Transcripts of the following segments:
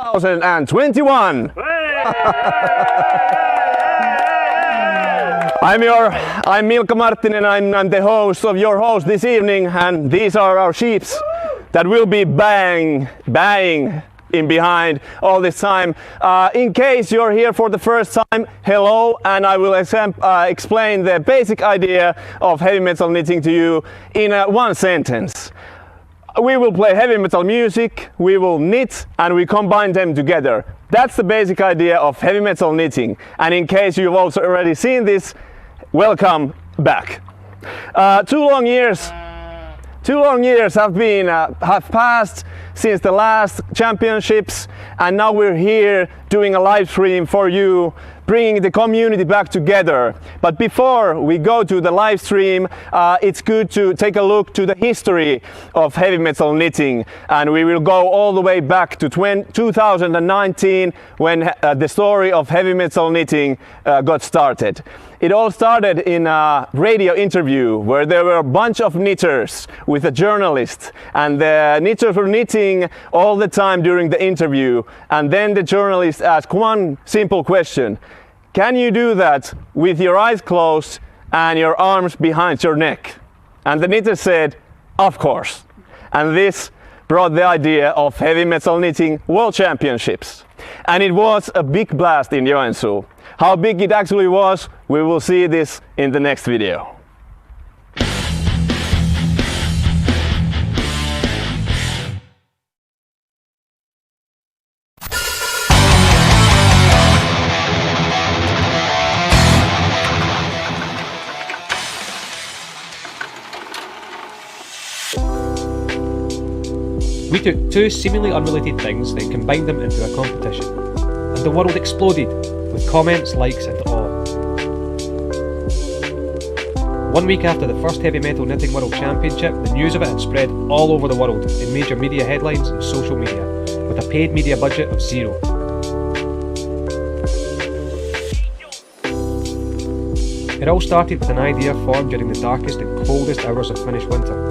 2021. I'm Milka Marttinen, I'm the host of your host this evening, and these are our sheeps that will be banging in behind all this time. In case you're here for the first time, hello, and I will explain the basic idea of heavy metal knitting to you in one sentence. We will play heavy metal music, we will knit, and we combine them together. That's the basic idea of heavy metal knitting. And in case you've also already seen this, welcome back. 2 long years have passed since the last championships, and now we're here doing a live stream for you, bringing the community back together. But before we go to the live stream, it's good to take a look to the history of heavy metal knitting, and we will go all the way back to 2019 when the story of heavy metal knitting got started. It all started in a radio interview where there were a bunch of knitters with a journalist, and the knitters were knitting all the time during the interview, and then the journalist asked one simple question: can you do that with your eyes closed and your arms behind your neck? And the knitter said, of course. And this brought the idea of heavy metal knitting world championships. And it was a big blast in Joensuu. How big it actually was, we will see this in the next video. We took 2 seemingly unrelated things and combined them into a competition, and the world exploded with comments, likes and awe. 1 week after the first Heavy Metal Knitting World Championship, the news of it had spread all over the world in major media headlines and social media, with a paid media budget of 0. It all started with an idea formed during the darkest and coldest hours of Finnish winter.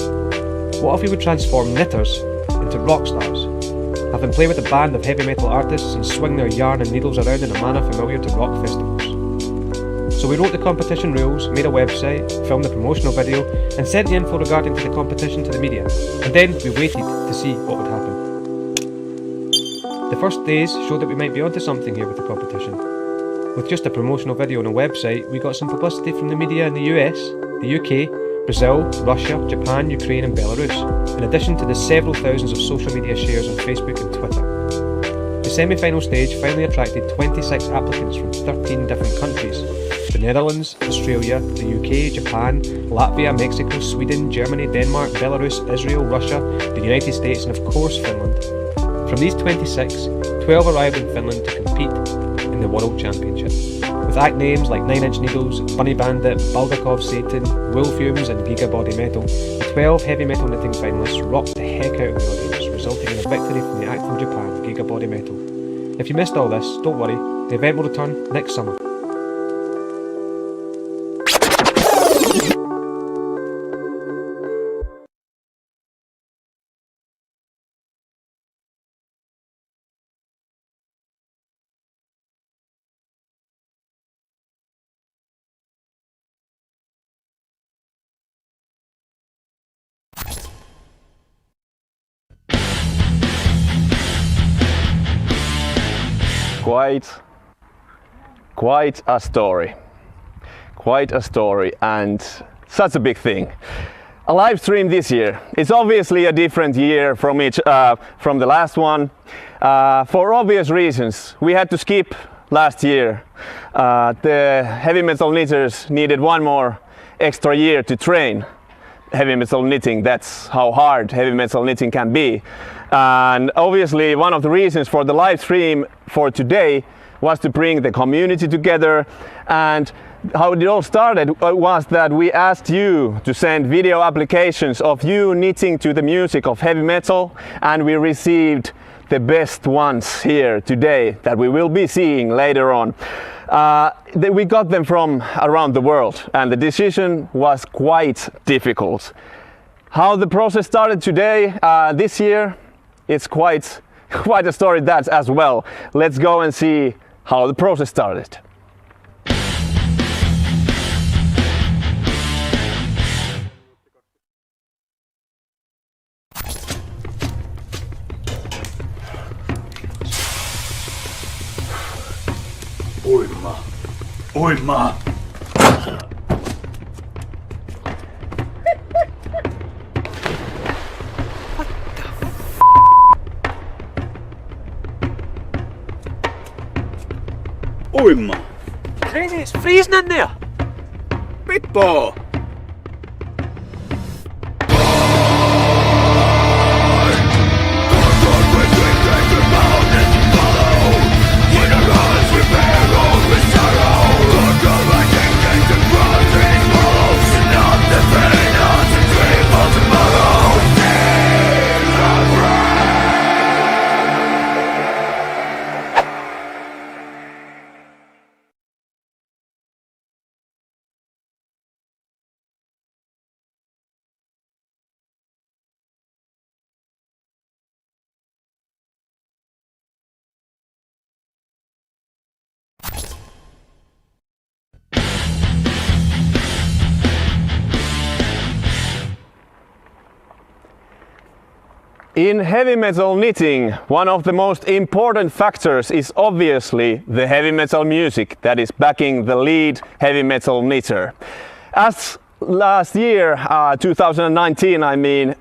What if we would transform knitters into rock stars, have them play with a band of heavy metal artists and swing their yarn and needles around in a manner familiar to rock festivals? So we wrote the competition rules, made a website, filmed the promotional video and sent the info regarding to the competition to the media, and then we waited to see what would happen. The first days showed that we might be onto something here with the competition. With just a promotional video and a website, we got some publicity from the media in the US, the UK, Brazil, Russia, Japan, Ukraine and Belarus, in addition to the several thousands of social media shares on Facebook and Twitter. The semi-final stage finally attracted 26 applicants from 13 different countries: the Netherlands, Australia, the UK, Japan, Latvia, Mexico, Sweden, Germany, Denmark, Belarus, Israel, Russia, the United States and of course Finland. From these 26, 12 arrived in Finland to compete in the World Championship, with act names like 9 Inch Needles, Bunny Bandit, Bulgakov Satan, Wool Fumes and Giga Body Metal. The 12 heavy metal knitting finalists rocked the heck out of the audience, resulting in a victory from the act from Japan, Giga Body Metal. If you missed all this, don't worry, the event will return next summer. Quite a story, and such a big thing. A live stream this year. It's obviously a different year from the last one, for obvious reasons. We had to skip last year. The heavy metal knitters needed 1 more extra year to train heavy metal knitting. That's how hard heavy metal knitting can be. And obviously one of the reasons for the live stream for today was to bring the community together. And how it all started was that we asked you to send video applications of you knitting to the music of heavy metal, and we received the best ones here today that we will be seeing later on. We got them from around the world, and the decision was quite difficult. How the process started today, this year, it's quite quite a story that as well. Let's go and see how the process started. Uima. Uima. Tränis friisnän ner! Pippo. In heavy metal knitting, one of the most important factors is obviously the heavy metal music that is backing the lead heavy metal knitter. As last year, 2019, I mean,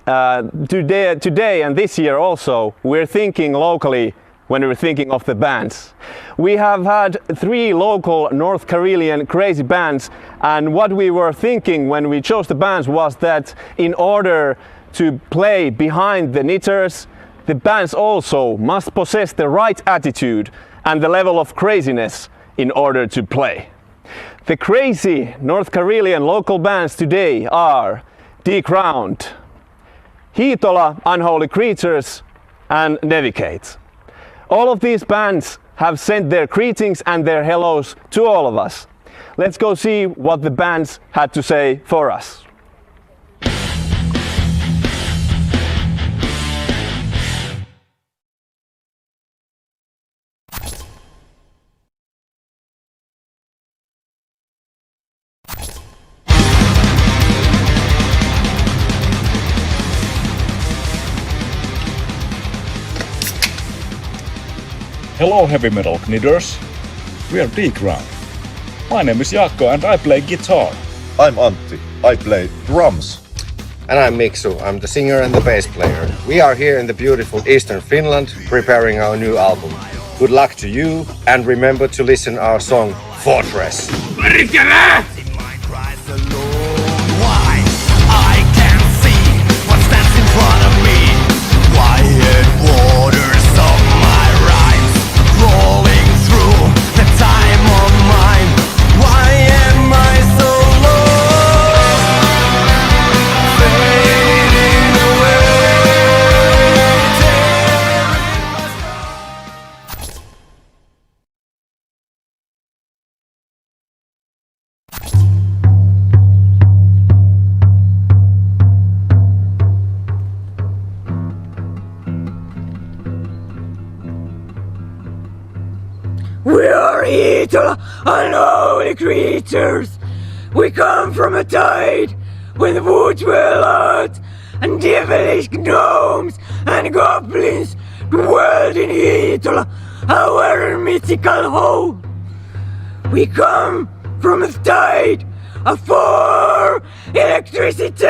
today and this year also, we're thinking locally when we're thinking of the bands. We have had 3 local North Karelian crazy bands, and what we were thinking when we chose the bands was that in order to play behind the knitters, the bands also must possess the right attitude and the level of craziness in order to play. The crazy North Karelian local bands today are Decrowned, Hiitola Unholy Creatures and Nevicate. All of these bands have sent their greetings and their hellos to all of us. Let's go see what the bands had to say for us. Hello heavy metal knitters. We are Decrowned. My name is Jaakko and I play guitar. I'm Antti. I play drums. And I'm Miksu. I'm the singer and the bass player. We are here in the beautiful Eastern Finland preparing our new album. Good luck to you and remember to listen our song Fortress. We are eternal, unholy creatures. We come from a tide when the woods were hot, and devilish gnomes and goblins dwelled in Hiitola, our mythical home. We come from a tide of fire, electricity.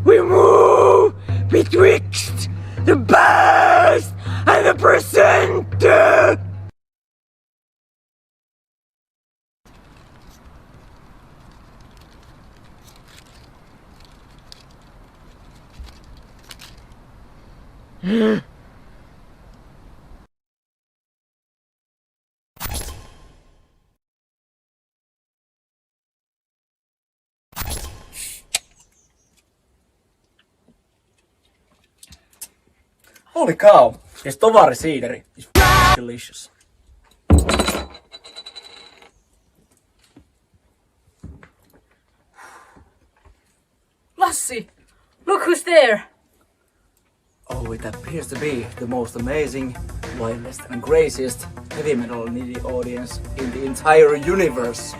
We move betwixt the past and the present. Holy cow, this tovari siideri is delicious. Lassi, look who's there. Oh, it appears to be the most amazing, wildest and craziest heavy metal needy audience in the entire universe.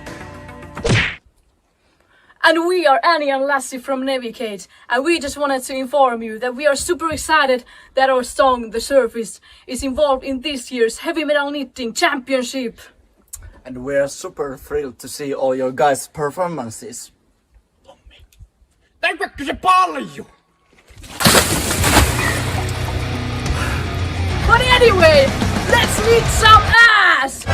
And we are Annie and Lassie from Navigate, and we just wanted to inform you that we are super excited that our song, The Surface, is involved in this year's Heavy Metal Knitting Championship. And we're super thrilled to see all your guys' performances. But anyway, let's meet some ass!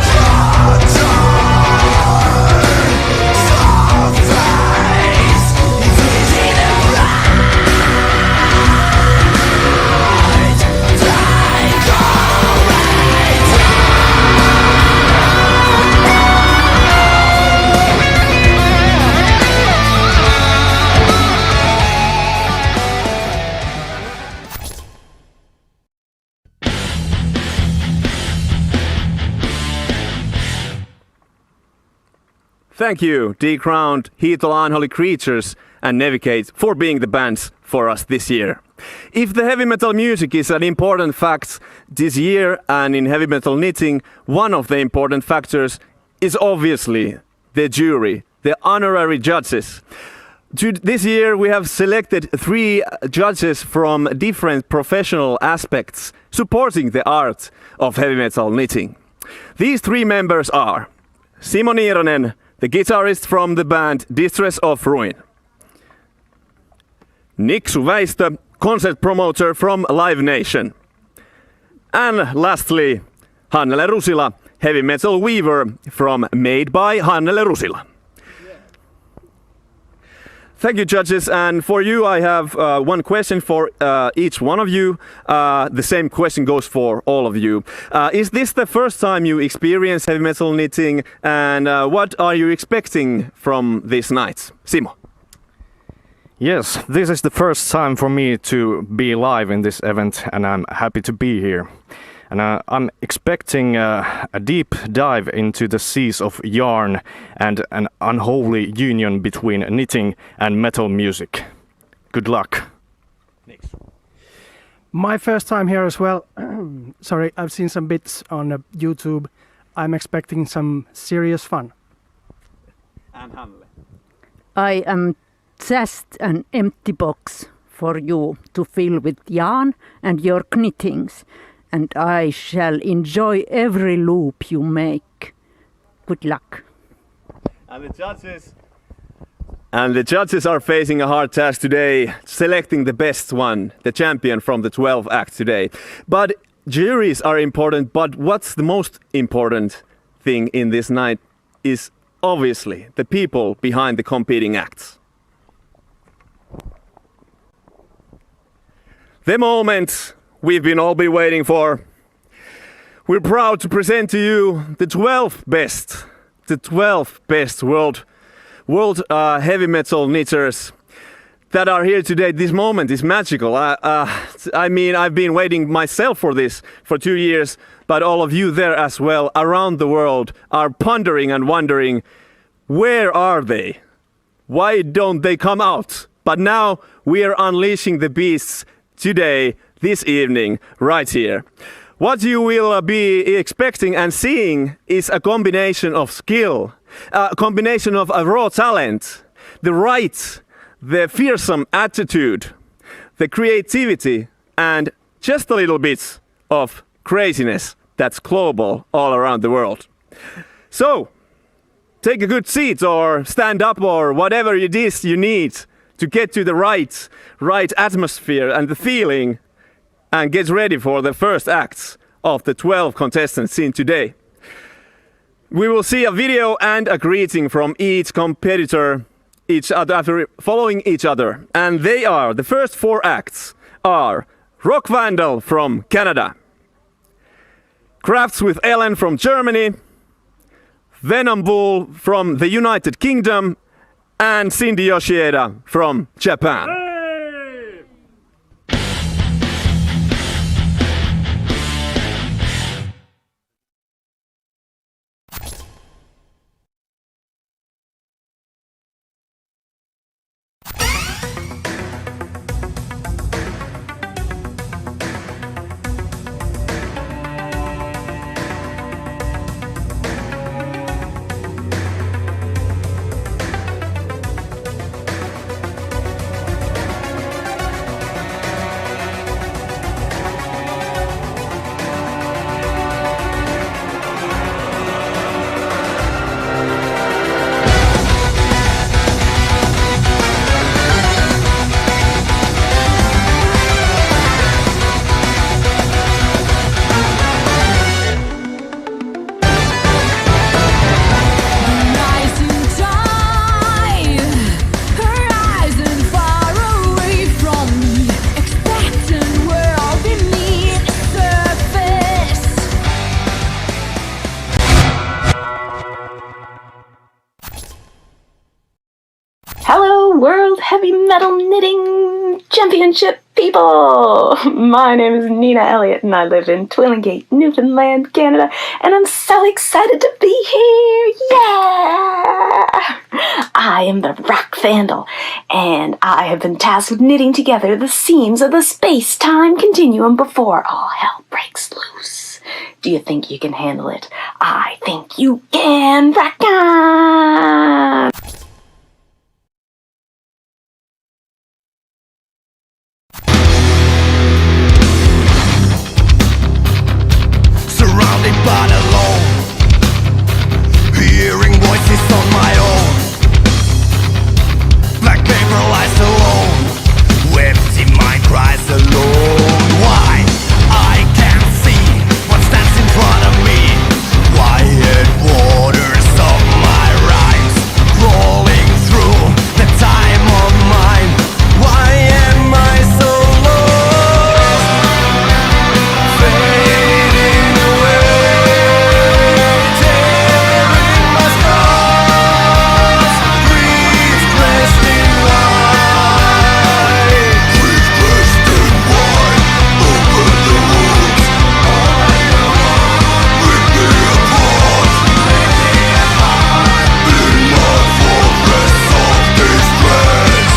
Thank you, D-Crowned, Hiitola Unholy Creatures and Navigate for being the bands for us this year. If the heavy metal music is an important fact this year and in heavy metal knitting, one of the important factors is obviously the jury, the honorary judges. This year we have selected 3 judges from different professional aspects supporting the art of heavy metal knitting. These 3 members are Simo Niiranen, the guitarist from the band Distress of Ruin. Niksu Väistö, concert promoter from Live Nation. And lastly, Hannele Rusila, heavy metal weaver from Made by Hannele Rusila. Thank you, judges. And for you, I have one question for each one of you. The same question goes for all of you. Is this the first time you experience heavy metal knitting? And what are you expecting from this night? Simo. Yes, this is the first time for me to be live in this event, and I'm happy to be here. And I'm expecting a deep dive into the seas of yarn and an unholy union between knitting and metal music. Good luck. My first time here as well. Sorry, I've seen some bits on YouTube. I'm expecting some serious fun. And Hannele. I am just an empty box for you to fill with yarn and your knittings. And I shall enjoy every loop you make. Good luck. And the judges are facing a hard task today, selecting the best one, the champion from the 12 acts today. But juries are important, but what's the most important thing in this night is obviously the people behind the competing acts. The moment we've all been waiting for. We're proud to present to you the 12 best world heavy metal knitters that are here today. This moment is magical. I mean, I've been waiting myself for this for 2 years, but all of you there as well around the world are pondering and wondering, where are they? Why don't they come out? But now we are unleashing the beasts today, this evening, right here. What you will be expecting and seeing is a combination of skill, a combination of a raw talent, the fearsome attitude, the creativity, and just a little bit of craziness that's global all around the world. So, take a good seat or stand up or whatever it is you need to get to the right atmosphere and the feeling, and get ready for the first acts of the 12 contestants seen today. We will see a video and a greeting from each competitor, after following each other. And they are, the first 4 acts are Rock Vandal from Canada, Crafts with Ellen from Germany, Venom Bull from the United Kingdom, and Cindy Yoshieda from Japan. World Heavy Metal Knitting Championship people! My name is Nina Elliott and I live in Twillingate, Newfoundland, Canada, and I'm so excited to be here! Yeah! I am the Rock Vandal, and I have been tasked with knitting together the seams of the space-time continuum before all hell breaks loose. Do you think you can handle it? I think you can! Rock on! Surrounded but alone, hearing voices on my own. Like paper lies alone, empty mind cries alone. Why? I can't see what stands in front of me. Quiet waters of my rhymes, rolling through the time of mine. Why am I so lost? Fading away, tearing my scars. Grief dressed in white. Grief dressed in white. Open the wounds. Rip me apart. In my fortress of distress.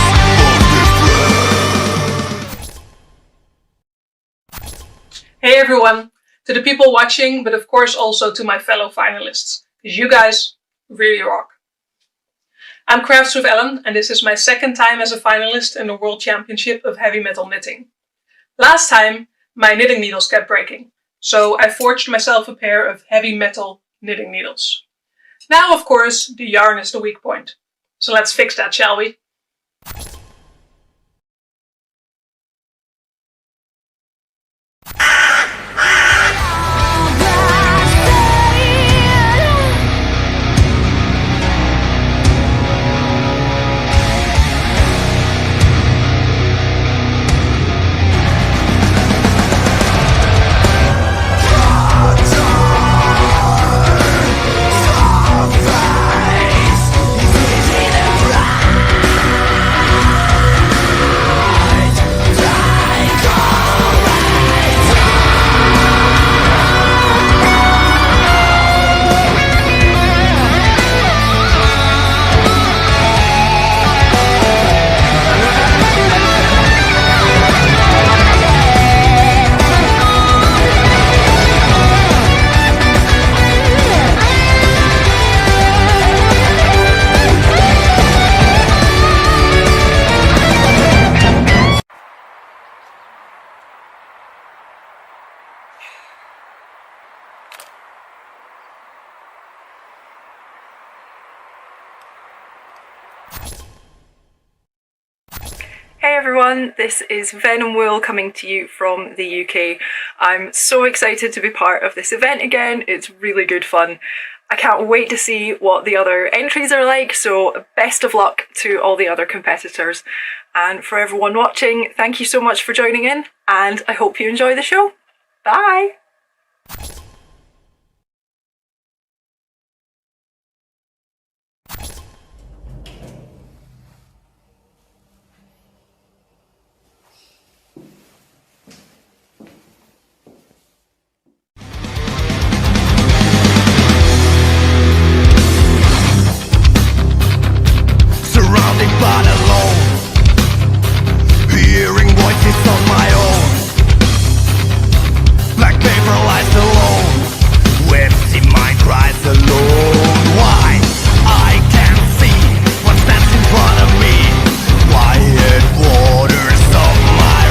Hey everyone, to the people watching, but of course also to my fellow finalists, because you guys really rock. I'm Crafts with Ellen, and this is my second time as a finalist in the World Championship of Heavy Metal Knitting. Last time, my knitting needles kept breaking, so I forged myself a pair of heavy metal knitting needles. Now, of course, the yarn is the weak point. So let's fix that, shall we? Hey everyone, this is Venom Wool coming to you from the UK. I'm so excited to be part of this event again, it's really good fun. I can't wait to see what the other entries are like, so best of luck to all the other competitors. And for everyone watching, thank you so much for joining in, and I hope you enjoy the show. Bye! Surrounded but alone, hearing voices on my own. Like paper lies alone, empty mind cries alone. Why? I can't see what stands in front of me. Quiet waters of my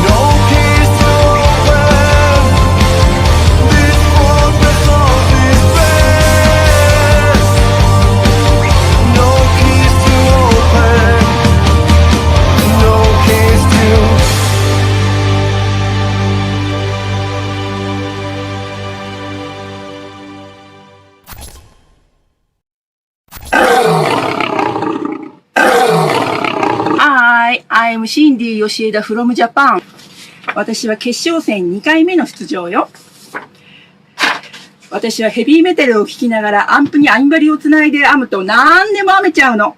no keys to open this fortress of distress. No keys to open. No keys to. I'm Cindy Yoshida from Japan. 私は決勝戦2回目の出場よ。私はヘビーメタルを聴きながらアンプにアインバリをつないで編むと何でも編めちゃうの。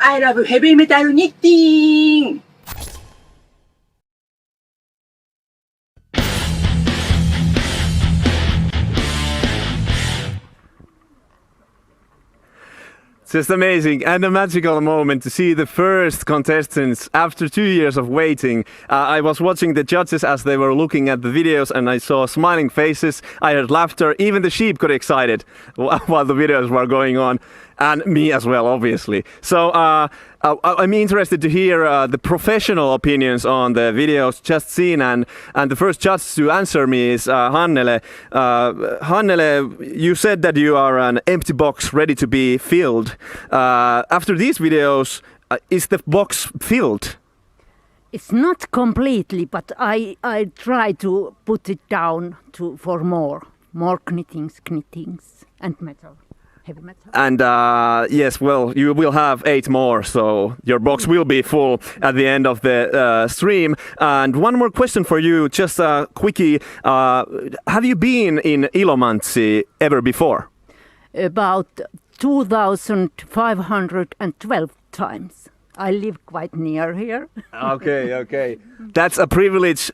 I love heavy metal knitting! Just amazing and a magical moment to see the first contestants after 2 years of waiting. I was watching the judges as they were looking at the videos and I saw smiling faces, I heard laughter, even the sheep got excited while the videos were going on. And me as well, obviously. So I'm interested to hear the professional opinions on the videos just seen. And the first judge to answer me is Hannele. Hannele, you said that you are an empty box ready to be filled. After these videos, is the box filled? It's not completely, but I try to put it down for more knittings and metal. Heavy metal. And yes, well, you will have 8 more, so your box will be full at the end of the stream. And one more question for you, just a quickie. Have you been in Ilomantsi ever before? About 2,512 times. I live quite near here. Okay. That's a privilege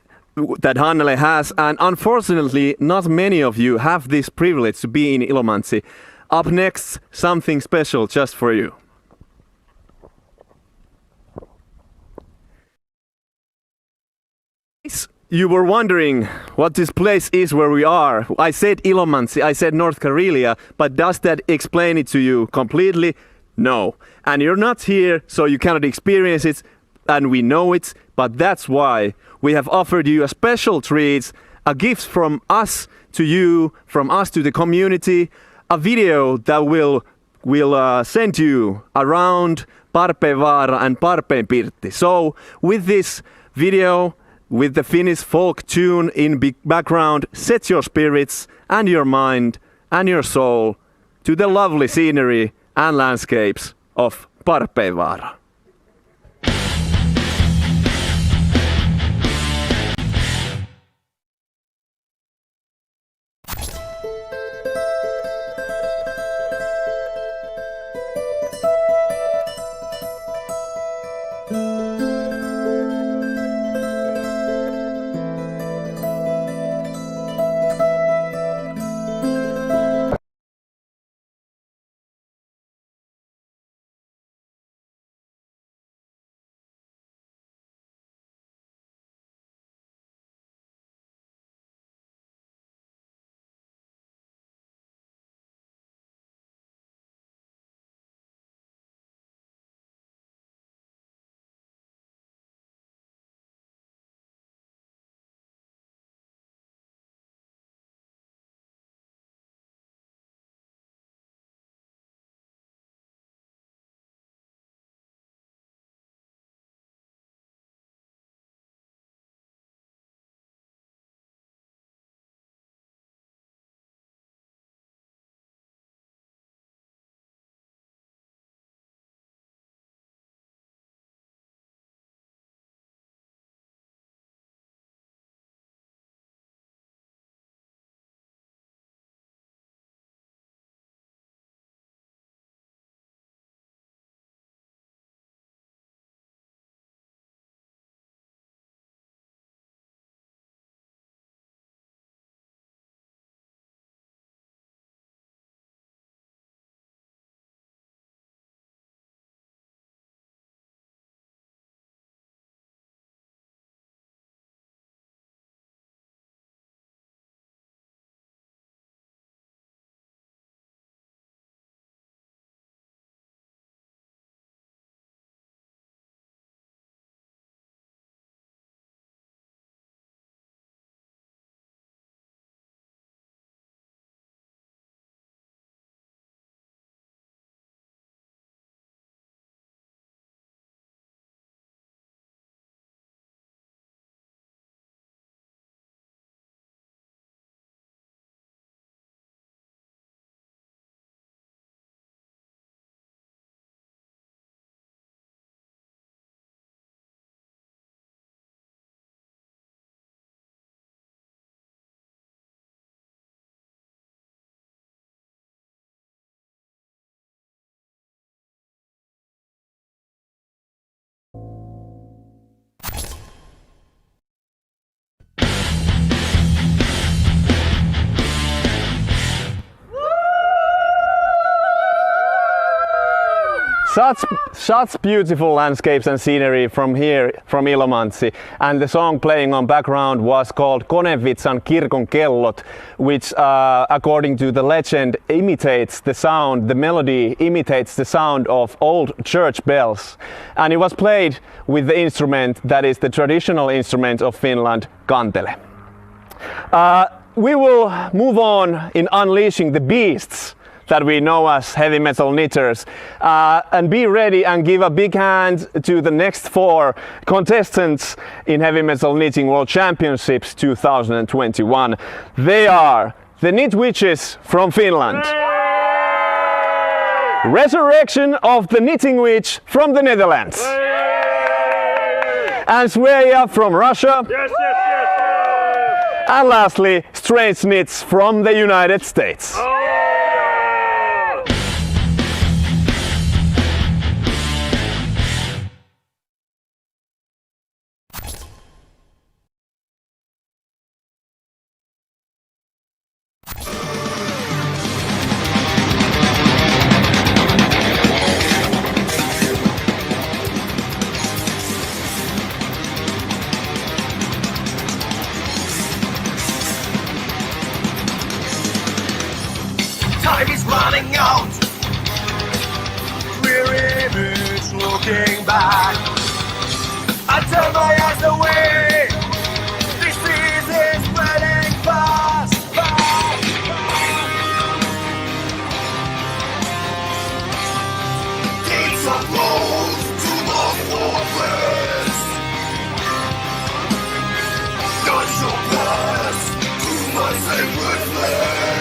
that Hannele has, and unfortunately, not many of you have this privilege to be in Ilomantsi. Up next, something special just for you. You were wondering what this place is where we are. I said Ilomantsi, I said North Karelia, but does that explain it to you completely? No. And you're not here, so you cannot experience it, and we know it, but that's why we have offered you a special treat, a gift from us to you, from us to the community, a video that will send you around Parpeenvaara and Parpeenpirtti. So with this video, with the Finnish folk tune in background, set your spirits and your mind and your soul to the lovely scenery and landscapes of Parpeenvaara. Such beautiful landscapes and scenery from here, from Ilomantsi, and the song playing on background was called Konevitsan kirkon kellot, which according to the legend imitates the sound, the melody imitates the sound of old church bells, and it was played with the instrument that is the traditional instrument of Finland, kantele. We will move on in unleashing the beasts that we know as heavy metal knitters, and be ready and give a big hand to the next 4 contestants in Heavy Metal Knitting World Championships 2021. They are the Knit Witches from Finland, Resurrection of the Knitting Witch from the Netherlands, and Sveja from Russia, and lastly Strange Knits from the United States. Time is running out. Weary image looking back. I turn my eyes away. Disease is spreading fast, fast, fast. Gates are closed to the fortress. Guns shall pass to my sacred place.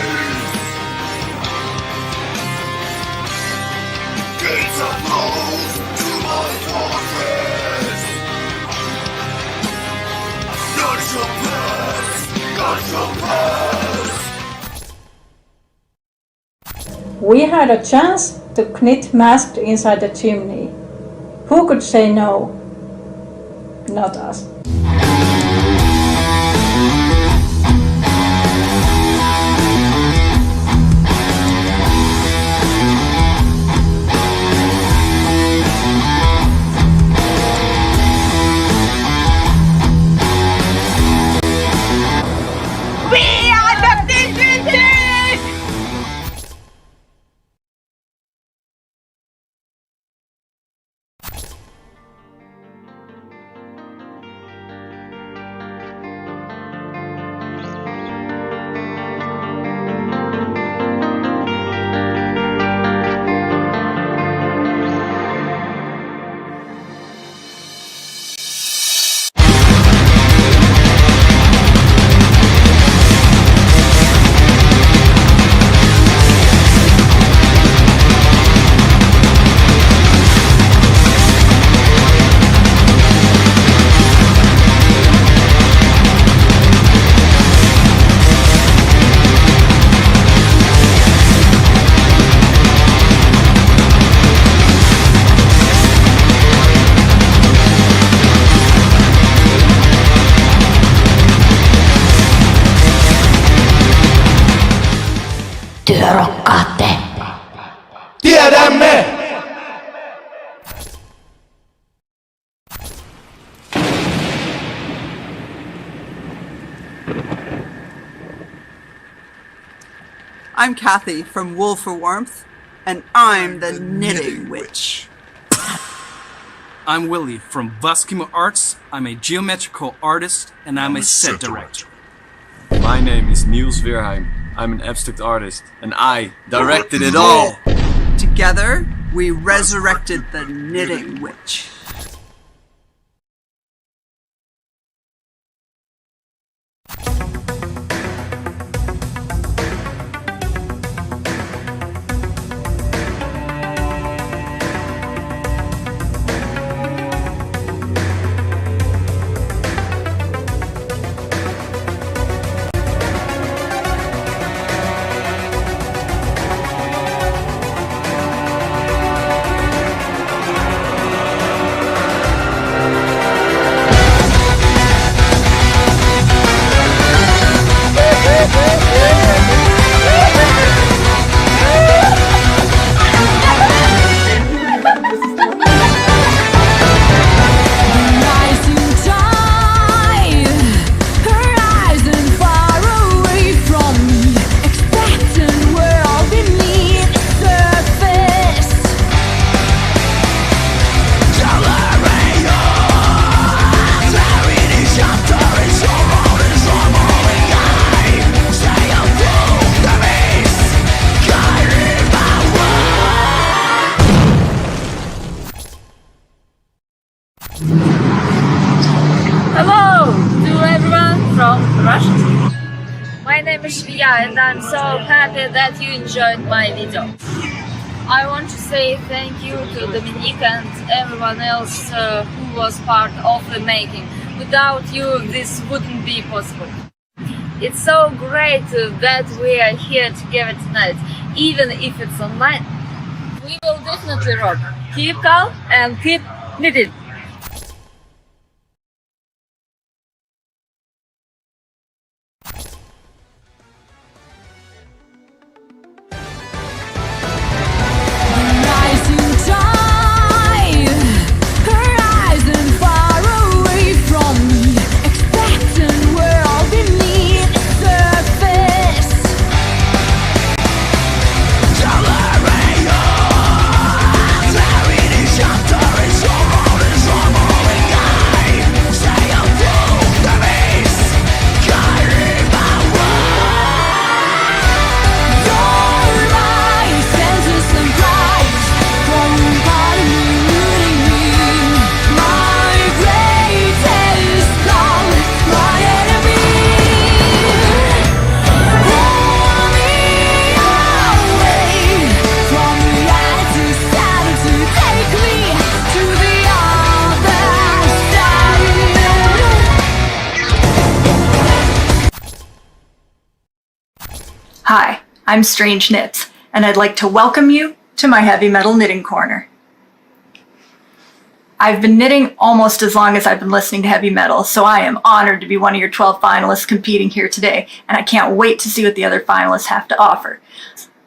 Gates are closed to my fortress. None shall pass, none shall pass. We had a chance to knit masked inside the chimney. Who could say no? Not us. Työrokkaatte. Tiedämme! I'm Kathy from Wool for Warmth, and I'm the Knitting Witch. I'm Willie from Vaskimo Arts. I'm a geometrical artist, and I'm a set director. My name is Niels Weerheim. I'm an abstract artist, and I directed it all. Together, we resurrected the Knitting Witch. Hello to everyone from Russia. My name is Shviya and I'm so happy that you enjoyed my video. I want to say thank you to Dominique and everyone else who was part of the making. Without you, this wouldn't be possible. It's so great that we are here together tonight, even if it's online. We will definitely rock. Keep calm and keep knitting. Hi, I'm Strange Knits, and I'd like to welcome you to my heavy metal knitting corner. I've been knitting almost as long as I've been listening to heavy metal, so I am honored to be one of your 12 finalists competing here today, and I can't wait to see what the other finalists have to offer.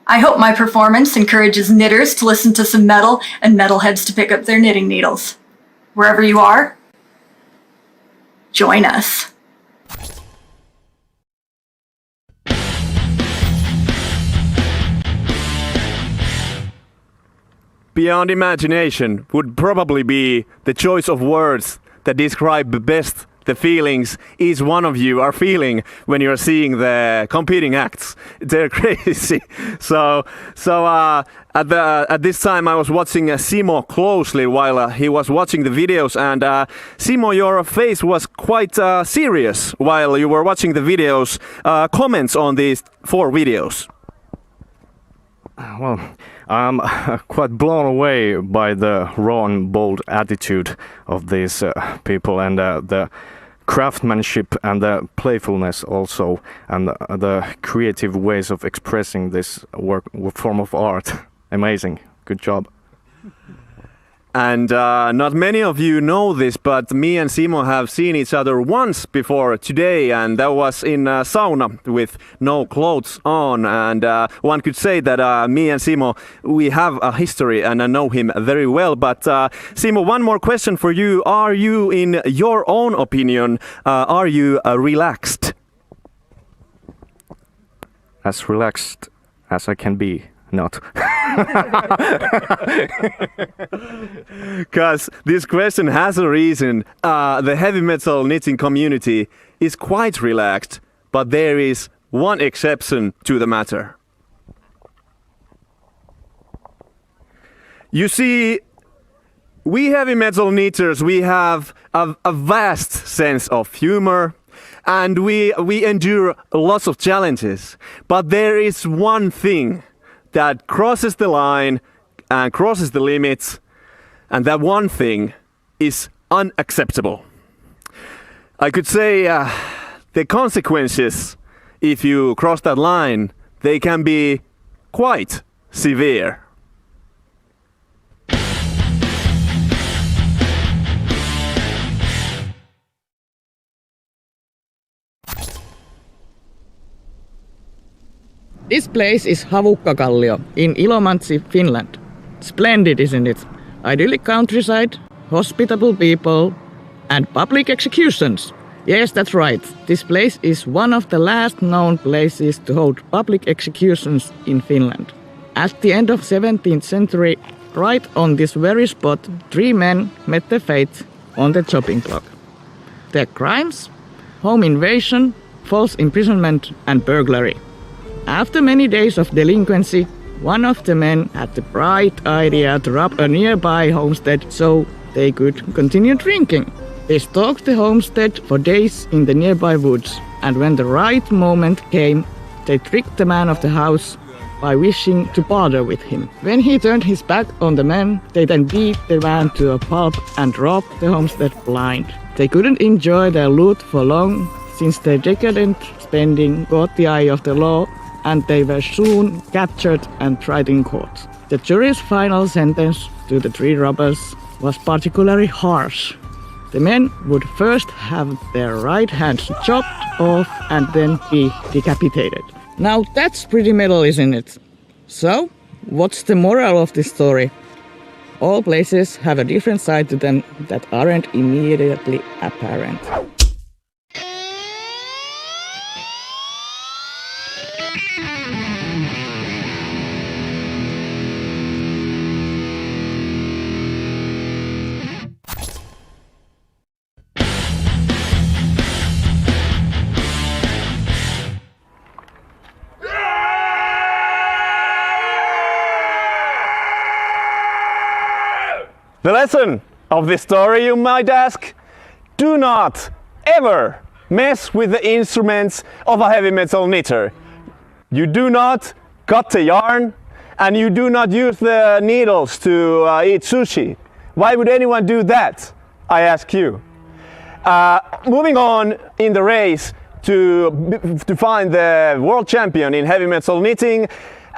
I hope my performance encourages knitters to listen to some metal and metalheads to pick up their knitting needles. Wherever you are, join us. Beyond imagination would probably be the choice of words that describe best the feelings each one of you are feeling when you're seeing the competing acts. They're crazy. So at this time I was watching Simo closely while he was watching the videos, and Simo, your face was quite serious while you were watching the videos. Comments on these 4 videos? Well, I'm quite blown away by the raw and bold attitude of these people, and the craftsmanship and the playfulness also, and the creative ways of expressing this form of art. Amazing. Good job. And not many of you know this, but me and Simo have seen each other once before today, and that was in sauna with no clothes on. And one could say that me and Simo, we have a history and I know him very well. But Simo, one more question for you. Are you, in your own opinion, are you relaxed? As relaxed as I can be. Not. Because this question has a reason. The heavy metal knitting community is quite relaxed, but there is one exception to the matter. You see, we heavy metal knitters, we have a vast sense of humor, and we endure lots of challenges. But there is one thing that crosses the line and crosses the limits, and that one thing is unacceptable. I could say the consequences, if you cross that line, they can be quite severe. This place is Havukkakallio in Ilomantsi, Finland. Splendid, isn't it? Idyllic countryside, hospitable people, and public executions. Yes, that's right. This place is one of the last known places to hold public executions in Finland. At the end of 17th century, right on this very spot, 3 men met their fate on the chopping block. Their crimes? Home invasion, false imprisonment, and burglary. After many days of delinquency, one of the men had the bright idea to rob a nearby homestead so they could continue drinking. They stalked the homestead for days in the nearby woods, and when the right moment came, they tricked the man of the house by wishing to bother with him. When he turned his back on the men, they then beat the man to a pulp and robbed the homestead blind. They couldn't enjoy their loot for long, since their decadent spending caught the eye of the law, and they were soon captured and tried in court. The jury's final sentence to the three robbers was particularly harsh. The men would first have their right hands chopped off and then be decapitated. Now that's pretty metal, isn't it? So, what's the moral of this story? All places have a different side to them that aren't immediately apparent. The lesson of this story, you might ask, do not ever mess with the instruments of a heavy metal knitter. You do not cut the yarn, and you do not use the needles to eat sushi. Why would anyone do that? I ask you. Moving on in the race to find the world champion in heavy metal knitting,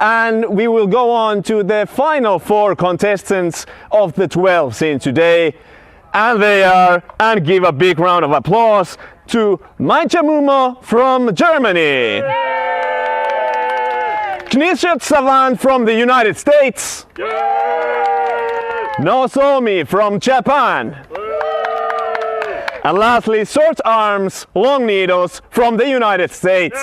and we will go on to the final 4 contestants of the 12 seen today. And they are, and give a big round of applause to Maija Mumo from Germany, Knishet Savan from the United States, Nozomi from Japan, and lastly Short Arms, Long Needles from the United States.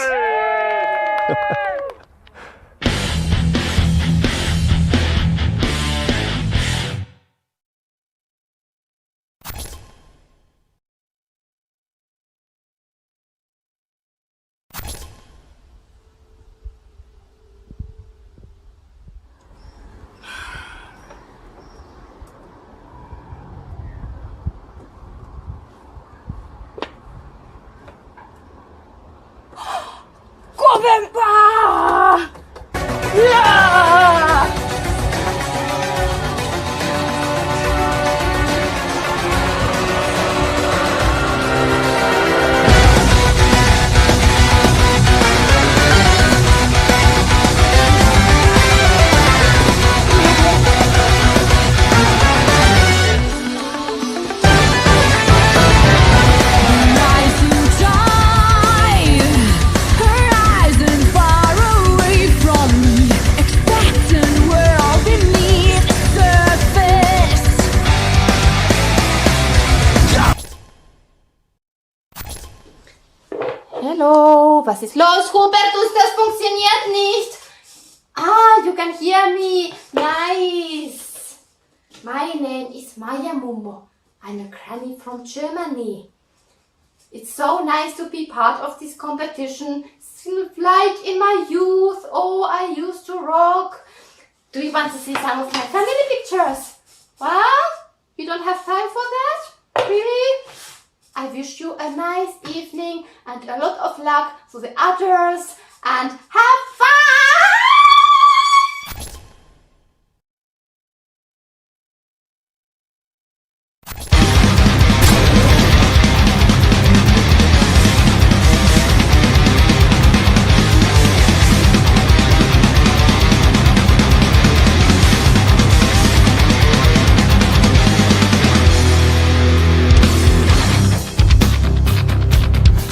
Kovempaa! Yeah! Hallo, was ist los, Hubertus? Das funktioniert nicht. Ah, you can hear me. Nice. My name is Maija Mumo. I'm a granny from Germany. It's so nice to be part of this competition. Like in my youth. Oh, I used to rock. Do you want to see some of my family pictures? Well, you don't have time for that? Really? I wish you a nice evening and a lot of luck for the others and have fun!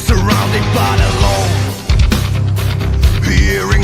Surrounded by the lone, hearing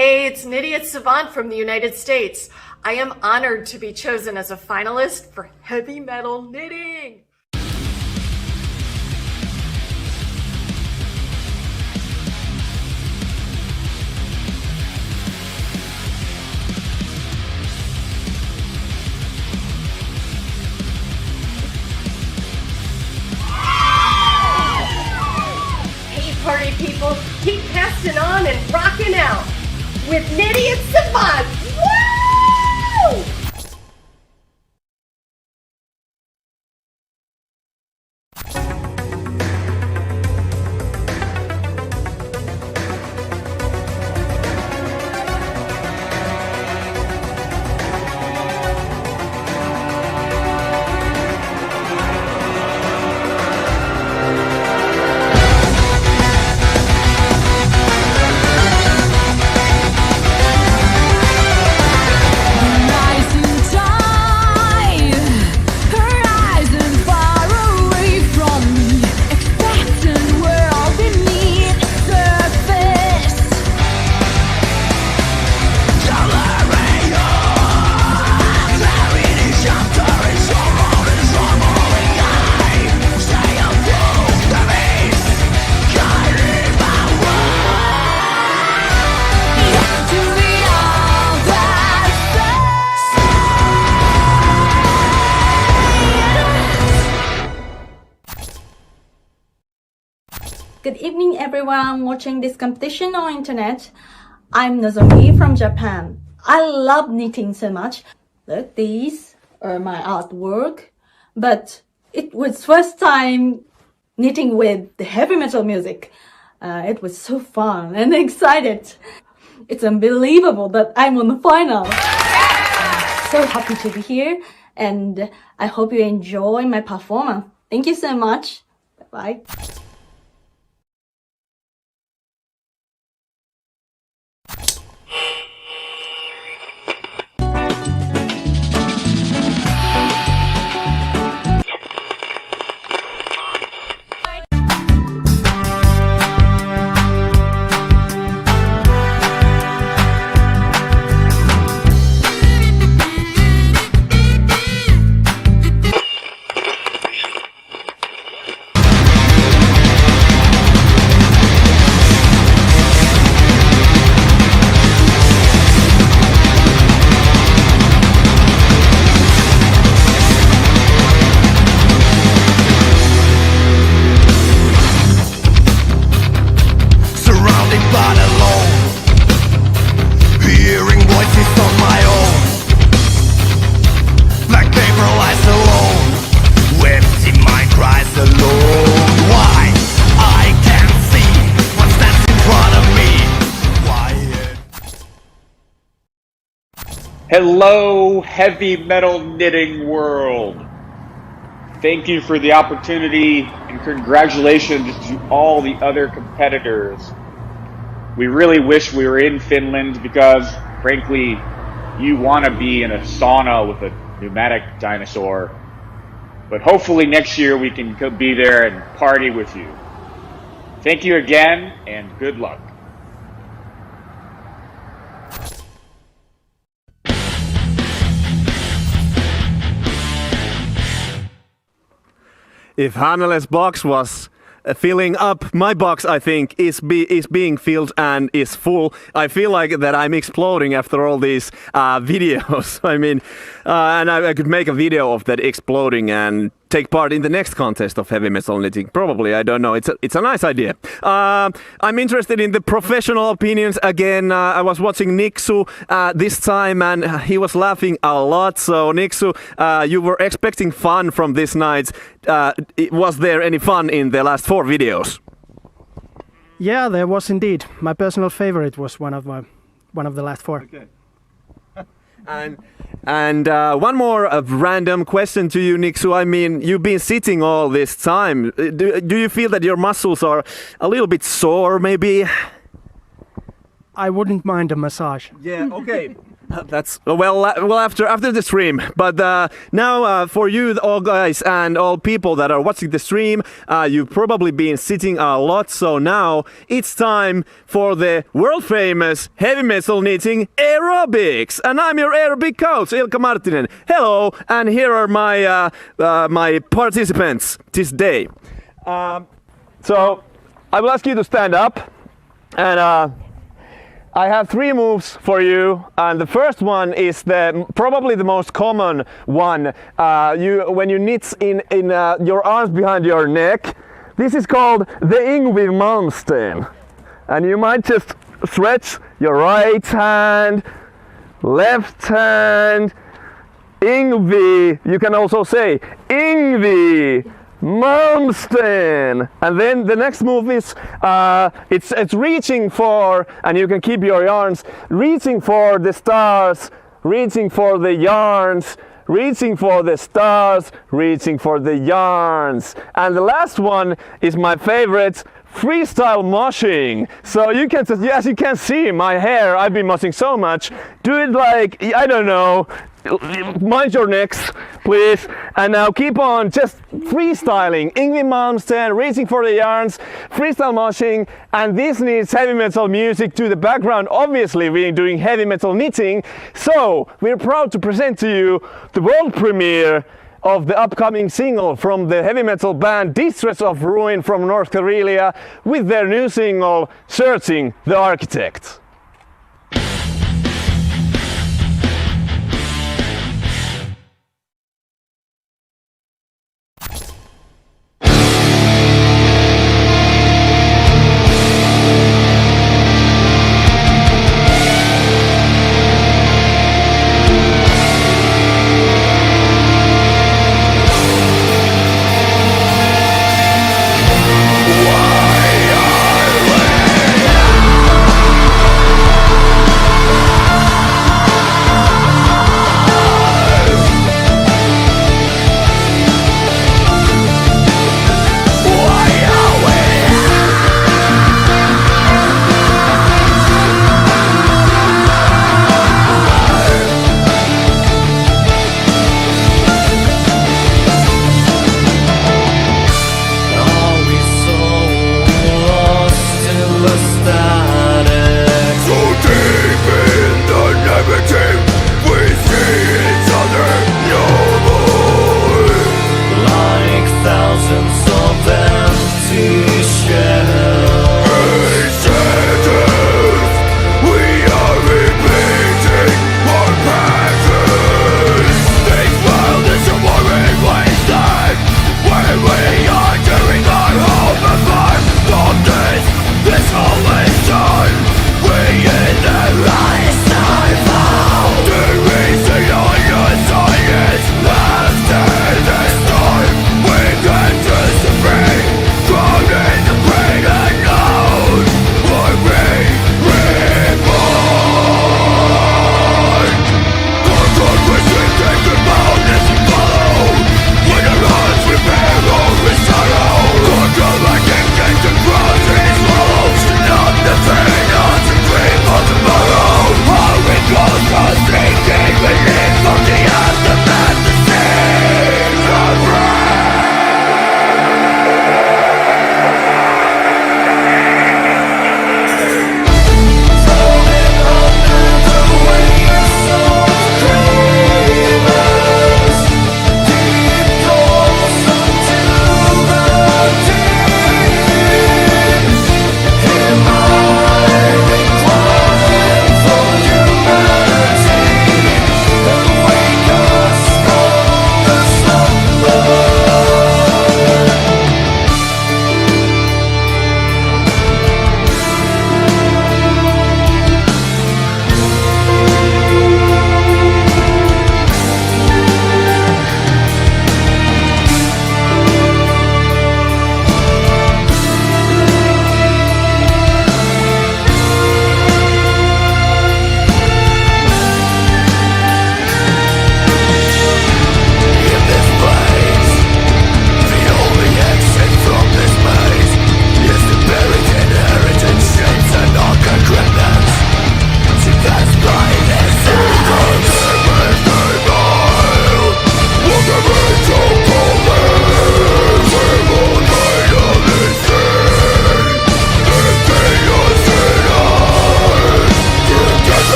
Hey, it's Nydia Savant from the United States. I am honored to be chosen as a finalist for heavy metal knitting. Hey, party people, keep passing on and rocking out with Nydia Savant. Woo! Good evening everyone watching this competition on internet. I'm Nozomi from Japan. I love knitting so much. Look, these are my artwork. But it was first time knitting with the heavy metal music. It was so fun and excited. It's unbelievable that I'm on the final. So happy to be here and I hope you enjoy my performance. Thank you so much. Bye. Hello, heavy metal knitting world. Thank you for the opportunity and congratulations to all the other competitors. We really wish we were in Finland because, frankly, you want to be in a sauna with a pneumatic dinosaur. But hopefully next year we can be there and party with you. Thank you again and good luck. If Hannele's box was filling up, my box, I think, is being filled and is full. I feel like that I'm exploding after all these videos. I mean, and I could make a video of that exploding and take part in the next contest of heavy metal knitting. Probably, I don't know. It's a nice idea. I'm interested in the professional opinions again. I was watching Niksu this time and he was laughing a lot. So Niksu, you were expecting fun from this night. Was there any fun in the last 4 videos? Yeah, there was indeed. My personal favorite was one of the last 4. Okay. And one more random question to you, Niksu. I mean, you've been sitting all this time. Do you feel that your muscles are a little bit sore, maybe? I wouldn't mind a massage. Yeah, okay. That's well after the stream. But now for you all guys and all people that are watching the stream, you've probably been sitting a lot. So now it's time for the world famous heavy metal knitting aerobics, and I'm your aerobic coach Ilkka Marttinen. Hello, and here are my my participants this day. So I will ask you to stand up, and I have 3 moves for you, and the first one is probably the most common one. When you knit in your arms behind your neck, this is called the Yngwie Malmsteen, and you might just stretch your right hand, left hand, Yngwie. You can also say Yngwie Malmsteen, and then the next move is it's reaching for, and you can keep your yarns reaching for the stars, reaching for the yarns, reaching for the stars, reaching for the yarns. And the last one is my favorite, freestyle moshing. So you can, as you can see my hair, I've been moshing so much. Do it like, I don't know, mind your necks, please. And now keep on just freestyling. Yngwie Malmsteen, reaching for the yarns, freestyle moshing, and this needs heavy metal music to the background. Obviously, we're doing heavy metal knitting, so we're proud to present to you the world premiere of the upcoming single from the heavy metal band Distress of Ruin from North Karelia with their new single Searching the Architect.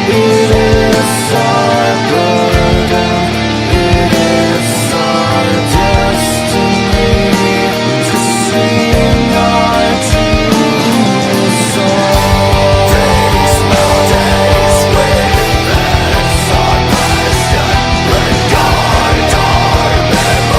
It is our burden, it is our destiny to sing our true song. Days, with that's our passion, regard our memories.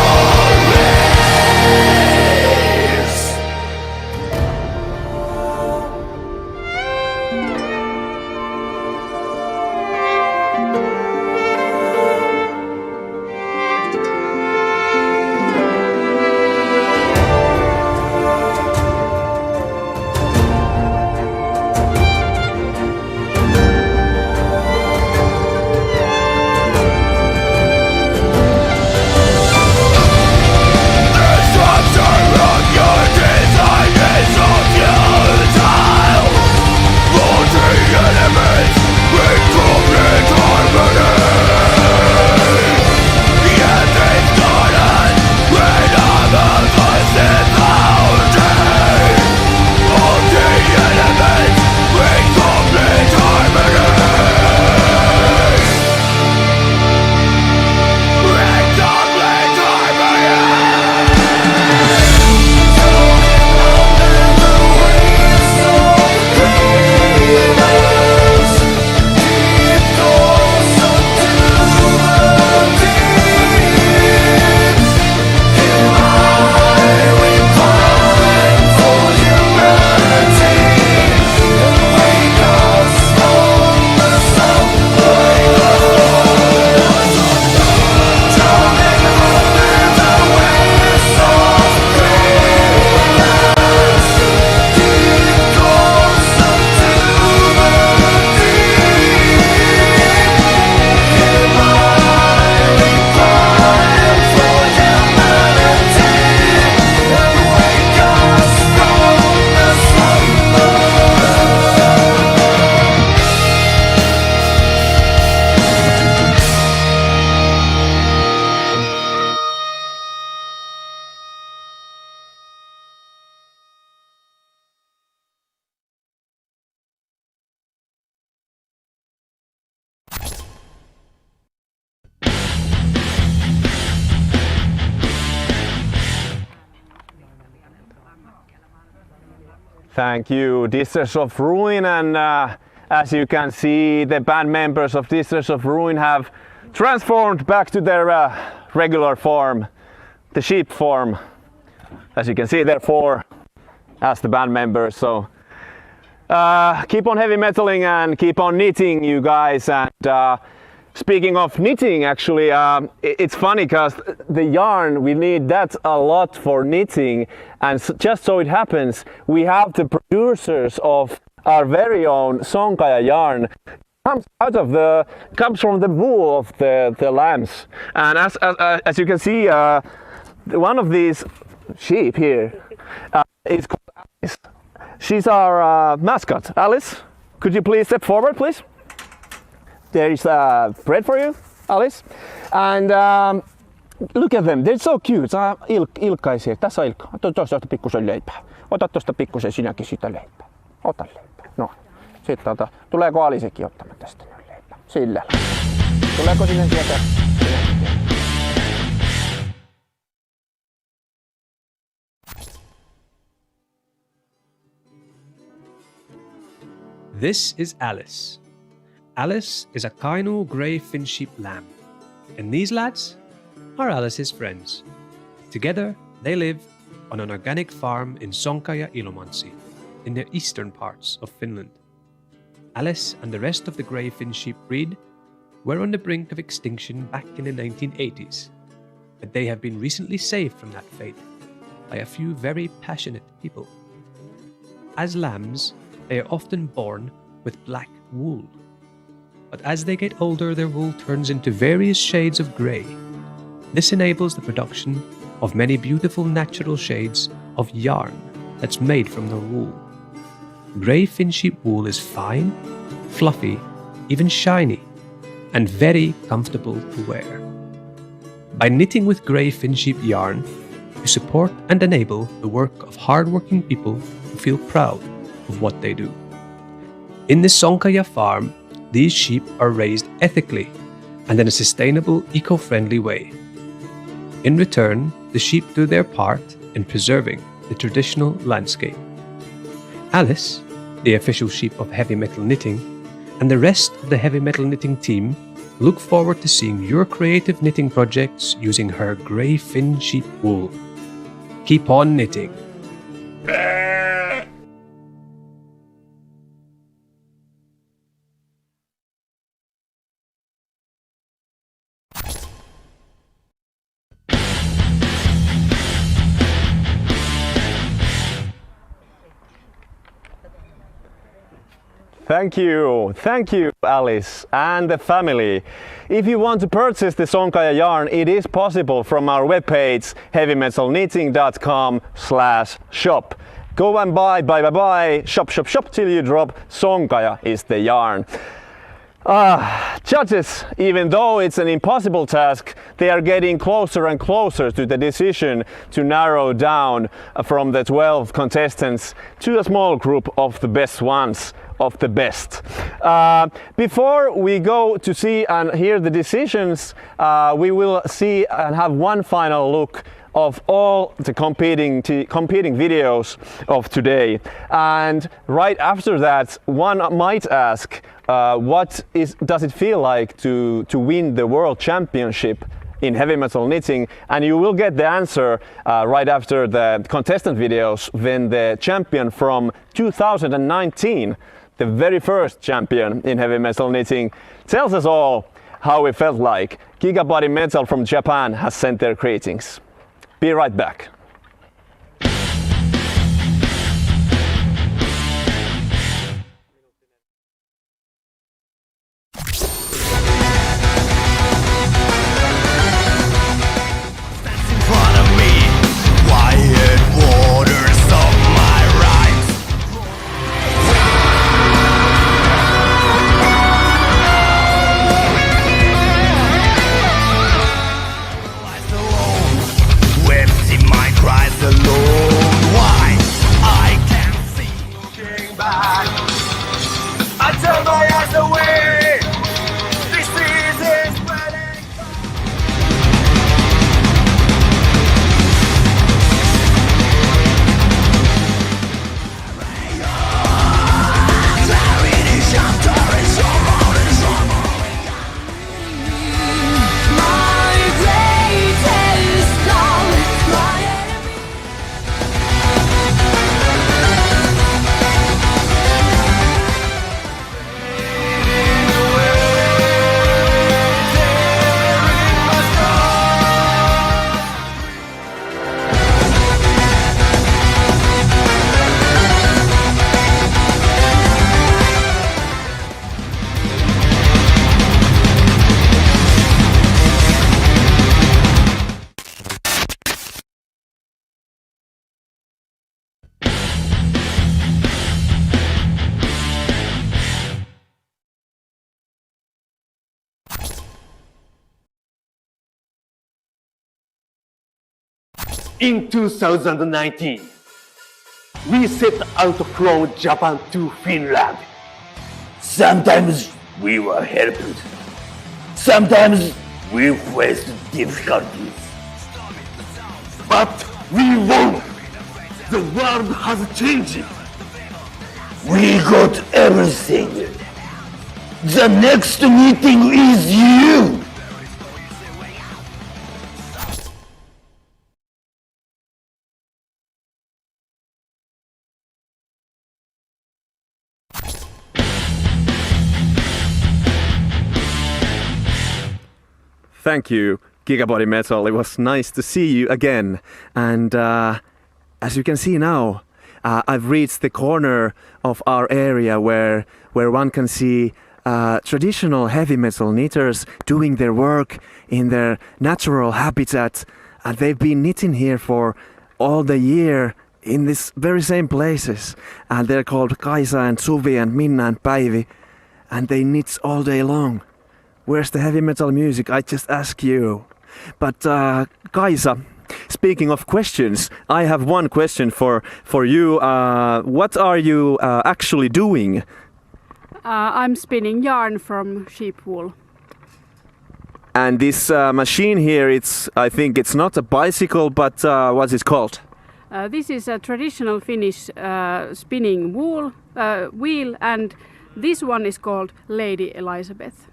Thank you, Distress of Ruin, and as you can see, the band members of Distress of Ruin have transformed back to their regular form, the sheep form. As you can see, there are 4 as the band members, so keep on heavy metaling and keep on knitting, you guys. And speaking of knitting, actually, it's funny because the yarn, we need that a lot for knitting, and just so it happens, we have the producers of our very own Sonkaja yarn. Comes from the wool of the lambs, and as you can see, one of these sheep here is called Alice. She's our mascot. Alice, could you please step forward, please? There is bread for you, Alice. And look at them, they're so cute. Ilkkaisia. Tässä on Ilkka. Ota tuosta pikkusen leipää. Ota tuosta pikkusen sinäkin sitä leipää. Ota leipää. No. Sitten tuleeko Alisekin ottamaan tästä leipää? Sillä. Tuleeko sinne sieltä? This is Alice. Alice is a Kainuu grey fin sheep lamb, and these lads are Alice's friends. Together, they live on an organic farm in Sonkaja, Ilomantsi, in the eastern parts of Finland. Alice and the rest of the grey fin sheep breed were on the brink of extinction back in the 1980s, but they have been recently saved from that fate by a few very passionate people. As lambs, they are often born with black wool. But as they get older, their wool turns into various shades of grey. This enables the production of many beautiful natural shades of yarn that's made from the wool. Grey fin sheep wool is fine, fluffy, even shiny, and very comfortable to wear. By knitting with grey fin sheep yarn, you support and enable the work of hard-working people who feel proud of what they do. In the Sonkaja farm, these sheep are raised ethically and in a sustainable, eco-friendly way. In return, the sheep do their part in preserving the traditional landscape. Alice, the official sheep of Heavy Metal Knitting, and the rest of the Heavy Metal Knitting team look forward to seeing your creative knitting projects using her grey Finn sheep wool. Keep on knitting. Thank you Alice and the family. If you want to purchase the Sonkaja yarn, it is possible from our webpage heavymetalknitting.com/shop. Go and buy, shop till you drop. Sonkaja is the yarn. Judges, even though it's an impossible task, they are getting closer and closer to the decision to narrow down from the 12 contestants to a small group of the best ones, of the best. Before we go to see and hear the decisions, we will see and have one final look of all the competing videos of today. And right after that, one might ask, does it feel like to win the World Championship in heavy metal knitting? And you will get the answer right after the contestant videos when the champion from 2019, the very first champion in heavy metal knitting, tells us all how it felt like. Gigabody Metal from Japan has sent their greetings. Be right back. In 2019, we set out from Japan to Finland. Sometimes we were helped. Sometimes we faced difficulties. But we won! The world has changed. We got everything. The next meeting is you! Thank you, Gigabody Metal. It was nice to see you again. And as you can see now, I've reached the corner of our area where one can see traditional heavy metal knitters doing their work in their natural habitat. And they've been knitting here for all the year in this very same places. And they're called Kaisa and Suvi and Minna and Päivi. And they knit all day long. Where's the heavy metal music? I just ask you. But Kaisa, speaking of questions, I have one question for you. What are you actually doing? I'm spinning yarn from sheep wool. And this machine here, I think it's not a bicycle, but what's it called? This is a traditional Finnish spinning wheel, and this one is called Lady Elizabeth.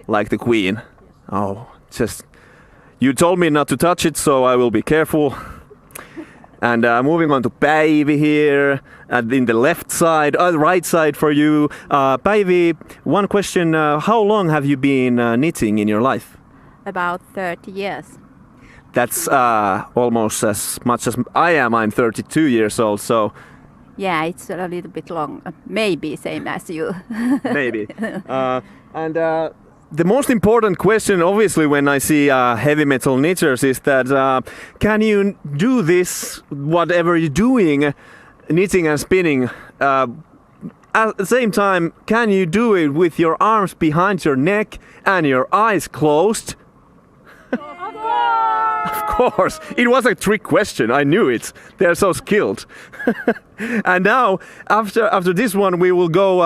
Like the Queen. Oh, you told me not to touch it, so I will be careful. And moving on to Päivi here, and in the left side, right side for you. Päivi, one question, how long have you been knitting in your life? About 30 years. That's almost as much as I am. I'm 32 years old, so... Yeah, it's a little bit long. Maybe same as you. Maybe. The most important question, obviously, when I see heavy metal knitters is that can you do this, whatever you're doing, knitting and spinning, at the same time, can you do it with your arms behind your neck and your eyes closed? Of course, it was a trick question. I knew it. They're so skilled. And now, after this one, we will go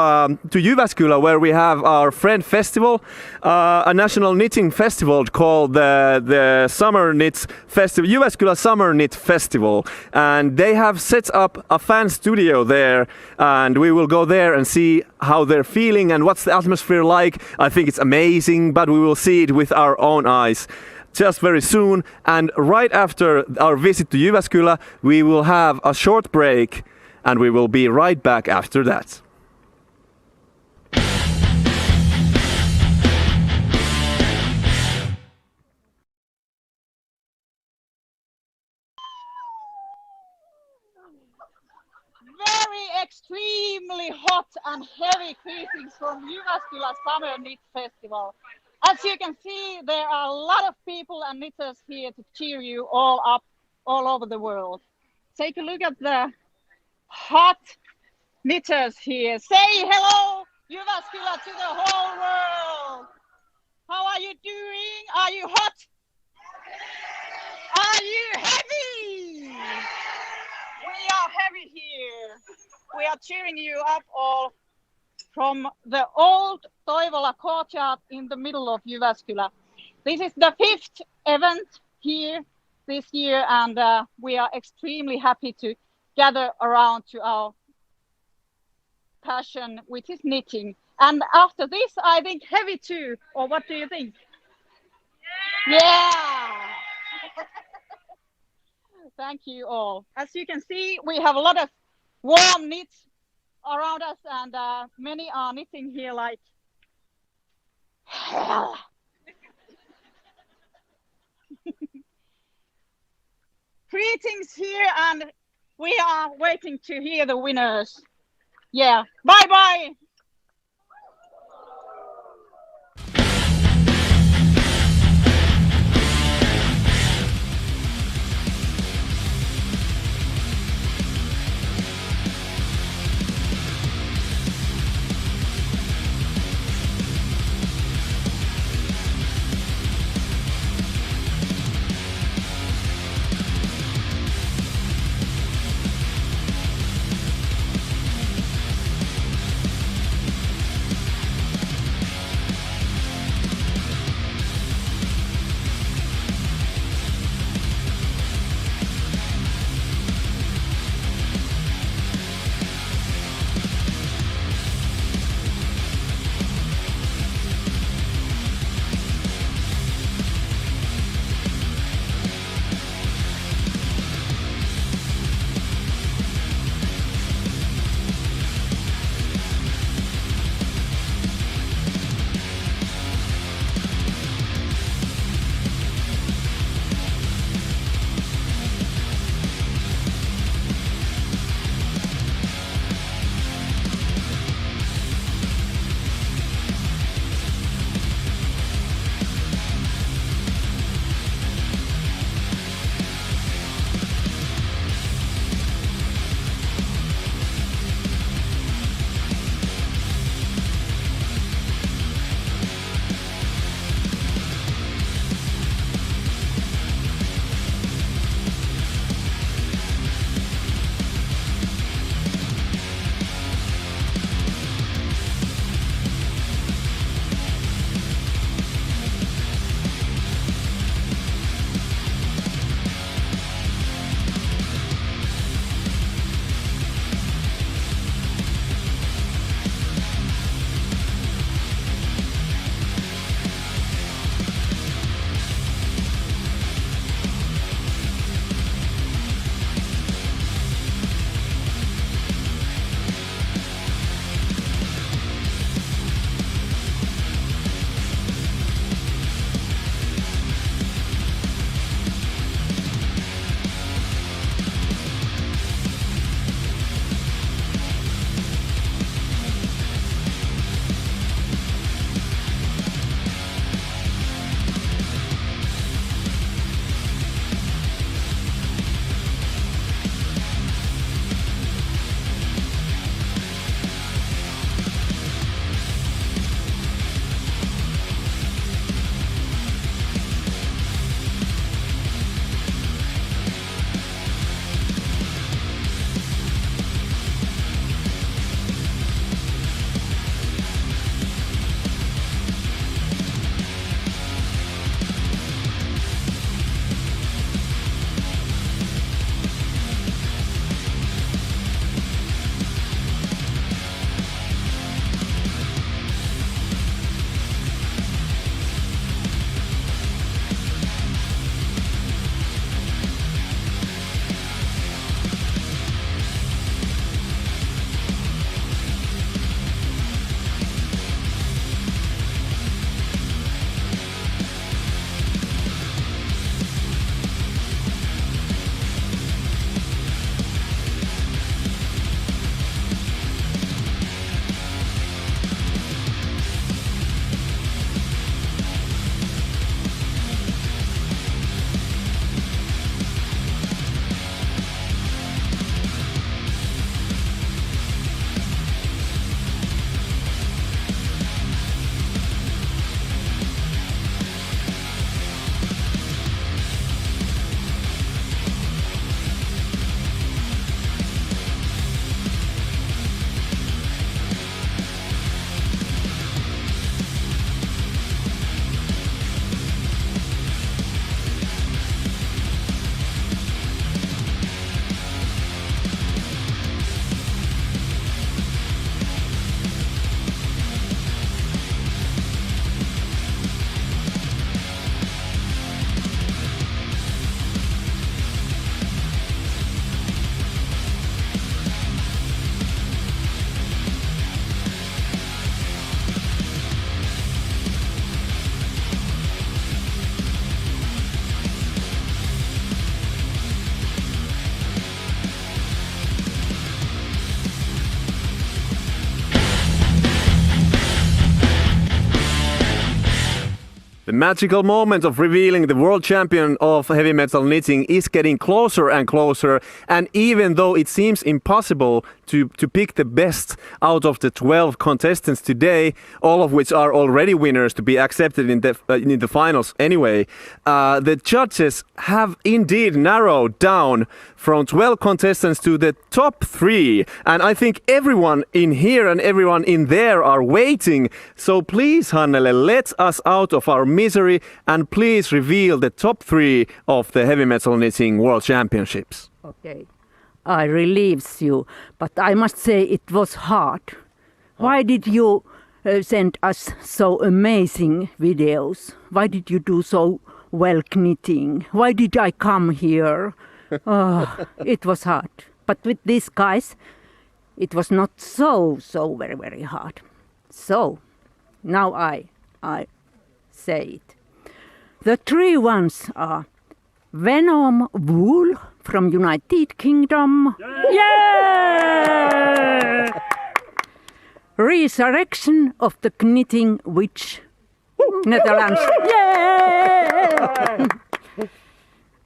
to Jyväskylä, where we have our Friend Festival, a national knitting festival called the Summer Knit Festival, Jyväskylä Summer Knit Festival. And they have set up a fan studio there, and we will go there and see how they're feeling and what's the atmosphere like. I think it's amazing, but we will see it with our own eyes just very soon. And right after our visit to Jyväskylä, we will have a short break, and we will be right back after that. Very extremely hot and heavy greetings from Jyväskylä Summer Knit Festival. As you can see, there are a lot of people and knitters here to cheer you all up all over the world. Take a look at the hot knitters here. Say hello, Jyväskylä, to the whole world. How are you doing? Are you hot? Are you heavy? We are heavy here. We are cheering you up all from the old Toivola courtyard in the middle of Jyväskylä. This is the 5th event here this year, and we are extremely happy to gather around to our passion, which is knitting. And after this, I think heavy too, or what do you think? Yeah! Thank you all. As you can see, we have a lot of warm knits around us, and many are knitting here like hell. Greetings here, and we are waiting to hear the winners. Yeah, bye bye. The magical moment of revealing the world champion of heavy metal knitting is getting closer and closer, and even though it seems impossible to pick the best out of the 12 contestants today, all of which are already winners to be accepted in the finals anyway, the judges have indeed narrowed down from 12 contestants to the top 3, and I think everyone in here and everyone in there are waiting. So please, Hannele, let us out of our misery and please reveal the top 3 of the Heavy Metal Knitting World Championships. Okay, I relieves you, but I must say it was hard. Why did you send us so amazing videos? Why did you do so well knitting? Why did I come here? It was hard. But with these guys, it was not so very, very hard. So, now I say it. The 3 ones are Venom Wool from United Kingdom. Yeah! Resurrection of the Knitting Witch, Netherlands. Yeah!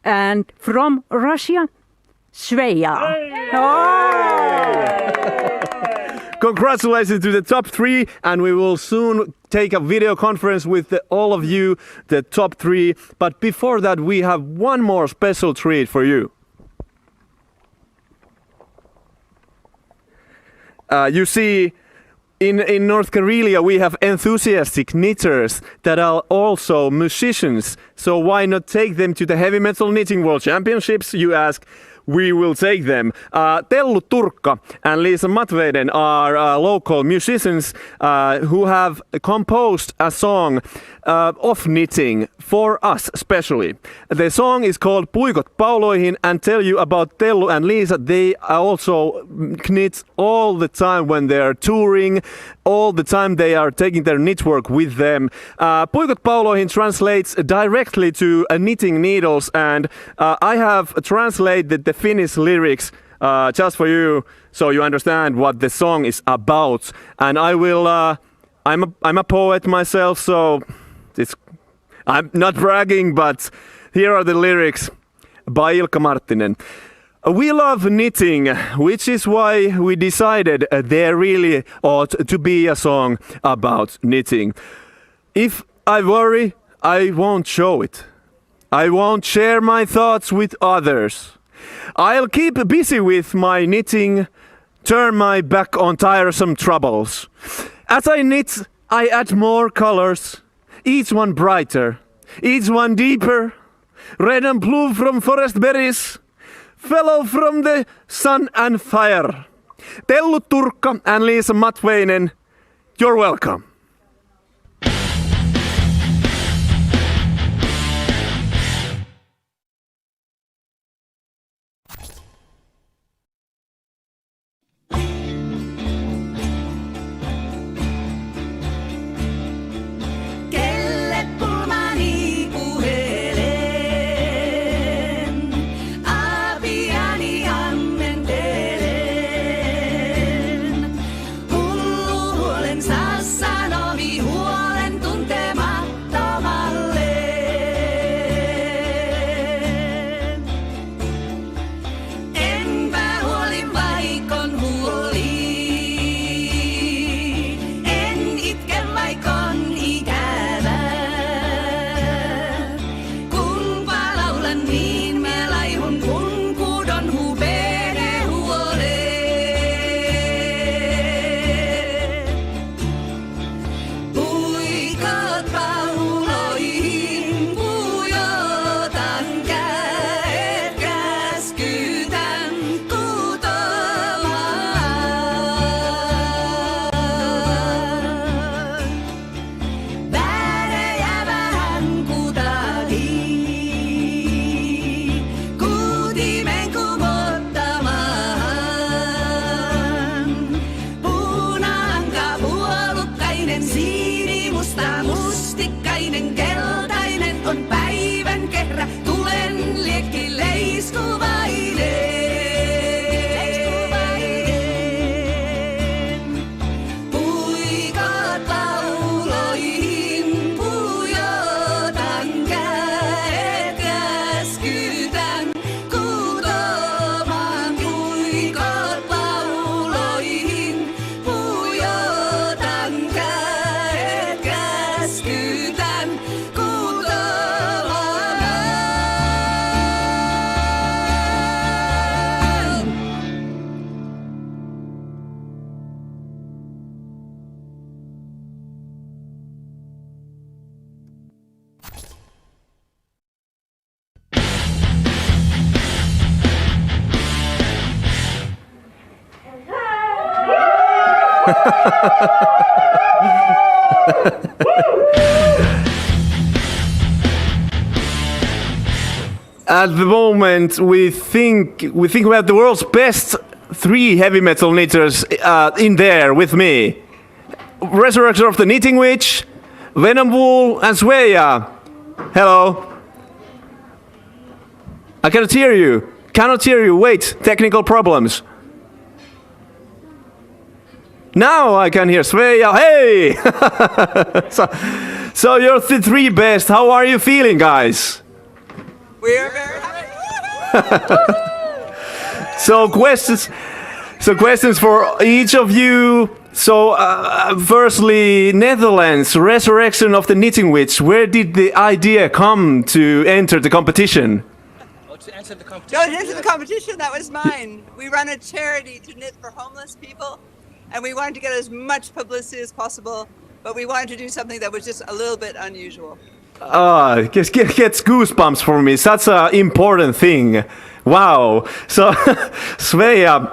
And from Russia, Sveja. Congratulations to the top 3, and we will soon take a video conference with all of you, the top 3. But before that, we have one more special treat for you. You see, in North Karelia, we have enthusiastic knitters that are also musicians. So why not take them to the Heavy Metal Knitting World Championships, you ask? We will take them. Tellu Turkka and Liisa Matveinen are local musicians who have composed a song of knitting for us especially. The song is called Puikot pauloihin, and tell you about Tellu and Liisa. They also knit all the time when they are touring. All the time they are taking their knitwork with them. Puikot pauloihin translates directly to knitting needles, and I have translated the Finnish lyrics just for you, so you understand what the song is about. And I will. I'm a poet myself, so I'm not bragging, but here are the lyrics by Ilkka Marttinen. We love knitting, which is why we decided there really ought to be a song about knitting. If I worry, I won't show it. I won't share my thoughts with others. I'll keep busy with my knitting, turn my back on tiresome troubles. As I knit, I add more colors, each one brighter, each one deeper. Red and blue from forest berries, fellow from the sun and fire. Tellu Turkka and Liisa Matveinen, you're welcome. Sassa kesytän kuuntelemaan. At the moment, we think we have the world's best 3 heavy metal knitters in there with me. Resurrection of the Knitting Witch, Venom Wool, and Svea. Hello. I cannot hear you. Cannot hear you. Wait, technical problems. Now I can hear Svea. Hey! so you're the 3 best. How are you feeling, guys? We are very happy. So questions for each of you. So firstly, Netherlands, Resurrection of the Knitting Witch. Where did the idea come to enter the competition? To enter the competition, that was mine. We run a charity to knit for homeless people, and we wanted to get as much publicity as possible, but we wanted to do something that was just a little bit unusual. Gets goosebumps for me. Such an important thing. Wow. So, Svea,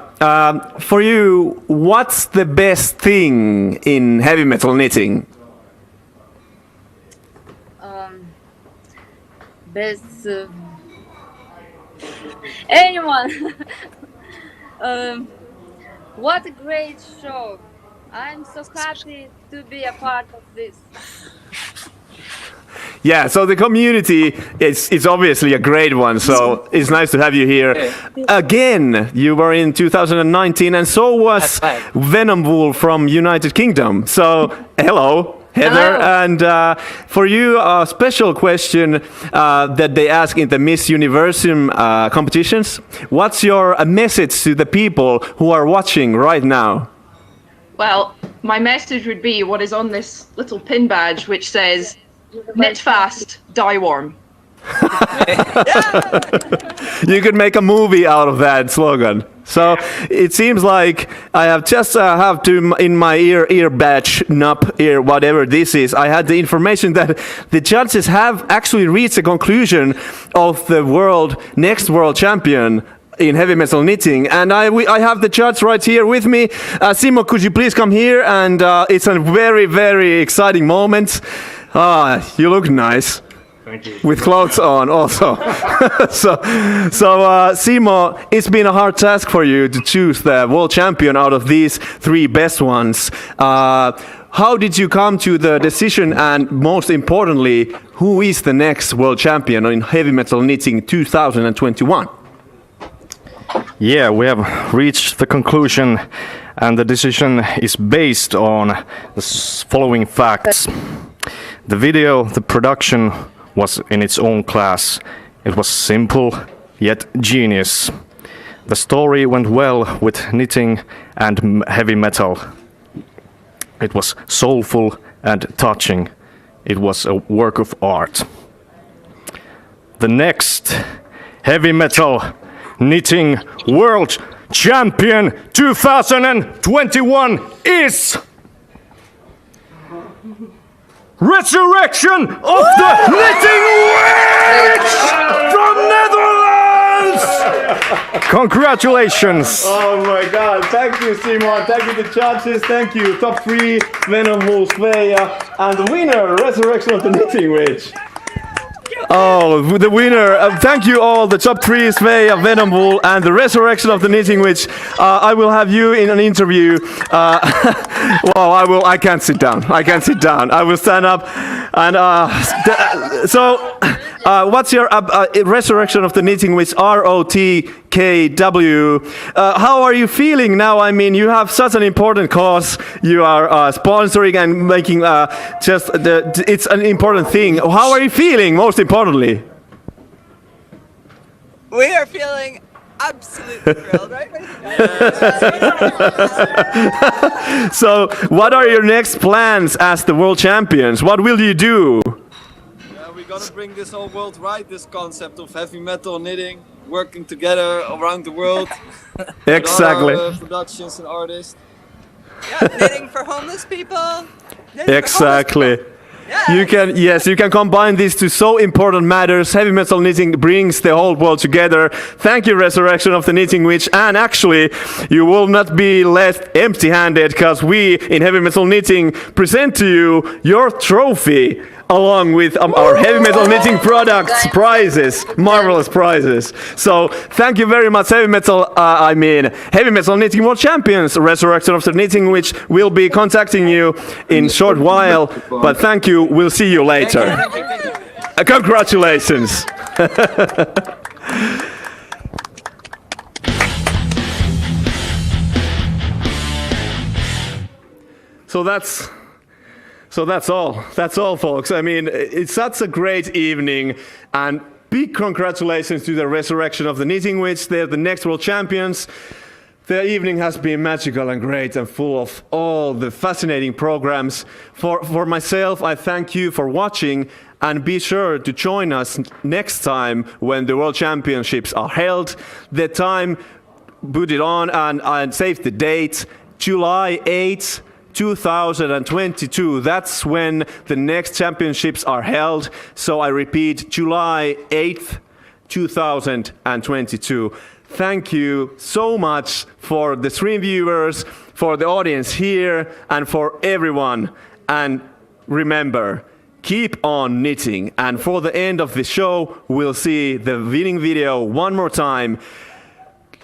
for you, what's the best thing in heavy metal knitting? Best anyone. What a great show. I'm so happy to be a part of this. Yeah, so the community is obviously a great one, so it's nice to have you here. Again, you were in 2019, and so was Venom Wool from United Kingdom. So, hello, Heather. Hello. And for you, a special question that they ask in the Miss Universum competitions. What's your message to the people who are watching right now? Well, my message would be what is on this little pin badge, which says, knit fast, die warm. You could make a movie out of that slogan. So it seems like I have just have to in my ear badge, nup, ear, whatever this is. I had the information that the judges have actually reached a conclusion of the next world champion in heavy metal knitting, and I have the judge right here with me. Simo, could you please come here? And it's a very, very exciting moment. You look nice. Thank you. With clothes on also. so Simo, it's been a hard task for you to choose the world champion out of these 3 best ones. How did you come to the decision, and most importantly, who is the next world champion in heavy metal knitting 2021? Yeah, we have reached the conclusion, and the decision is based on the following facts. The video, the production was in its own class. It was simple, yet genius. The story went well with knitting and heavy metal. It was soulful and touching. It was a work of art. The next heavy metal knitting world champion 2021 is Resurrection of the Knitting Witch from Netherlands! Congratulations! Oh my God! Thank you, Simon. Thank you, the judges. Thank you, top 3, Venom Wool, Svea, and the winner, Resurrection of the Knitting Witch. Oh, the winner. Thank you all, the top 3, Svea, Venom Wool, and the Resurrection of the Knitting Witch. I will have you in an interview. Well, I can't sit down. I will stand up. And what's your Resurrection of the Knitting Witch, ROTKW? How are you feeling now? I mean, you have such an important cause. You are sponsoring and making it's an important thing. How are you feeling, most importantly? We are feeling absolutely thrilled, right? So, what are your next plans as the world champions? What will you do? We're gonna bring this whole world right, this concept of heavy metal knitting, working together around the world. Exactly. With our, productions and artists. Yeah, knitting for homeless people. Exactly. You can combine these two so important matters. Heavy metal knitting brings the whole world together. Thank you, Resurrection of the Knitting Witch. And actually, you will not be left empty-handed, because we in Heavy Metal Knitting present to you your trophy, along with our heavy metal knitting products, prizes, marvelous prizes. So thank you very much, Heavy Metal Knitting World Champions. Resurrection of the Knitting Witch will be contacting you in short while, but thank you, we'll see you later. Congratulations. So that's all. That's all, folks. I mean, it's such a great evening, and big congratulations to the Resurrection of the Knitting Witch. They're the next world champions. The evening has been magical and great and full of all the fascinating programs. For myself, I thank you for watching, and be sure to join us next time when the World Championships are held. The time, put it on and save the date, July 8th, 2022. That's when the next championships are held. So I repeat, July 8th, 2022. Thank you so much for the stream viewers, for the audience here, and for everyone. And remember, keep on knitting. And for the end of the show, we'll see the winning video one more time.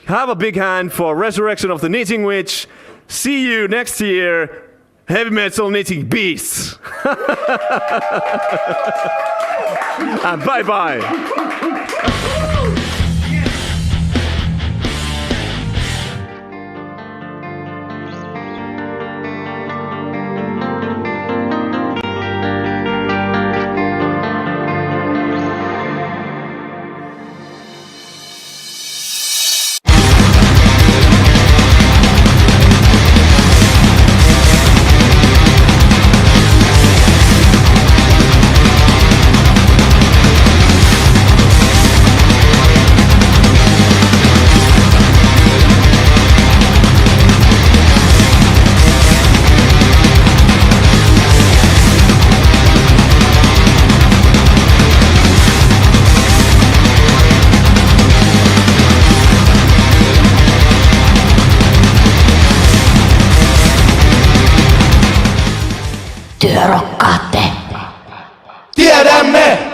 Have a big hand for Resurrection of the Knitting Witch. See you next year, Heavy Metal Knitting Beasts. And bye-bye. Työrokkaat te. Tiedämme!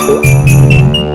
Thank you.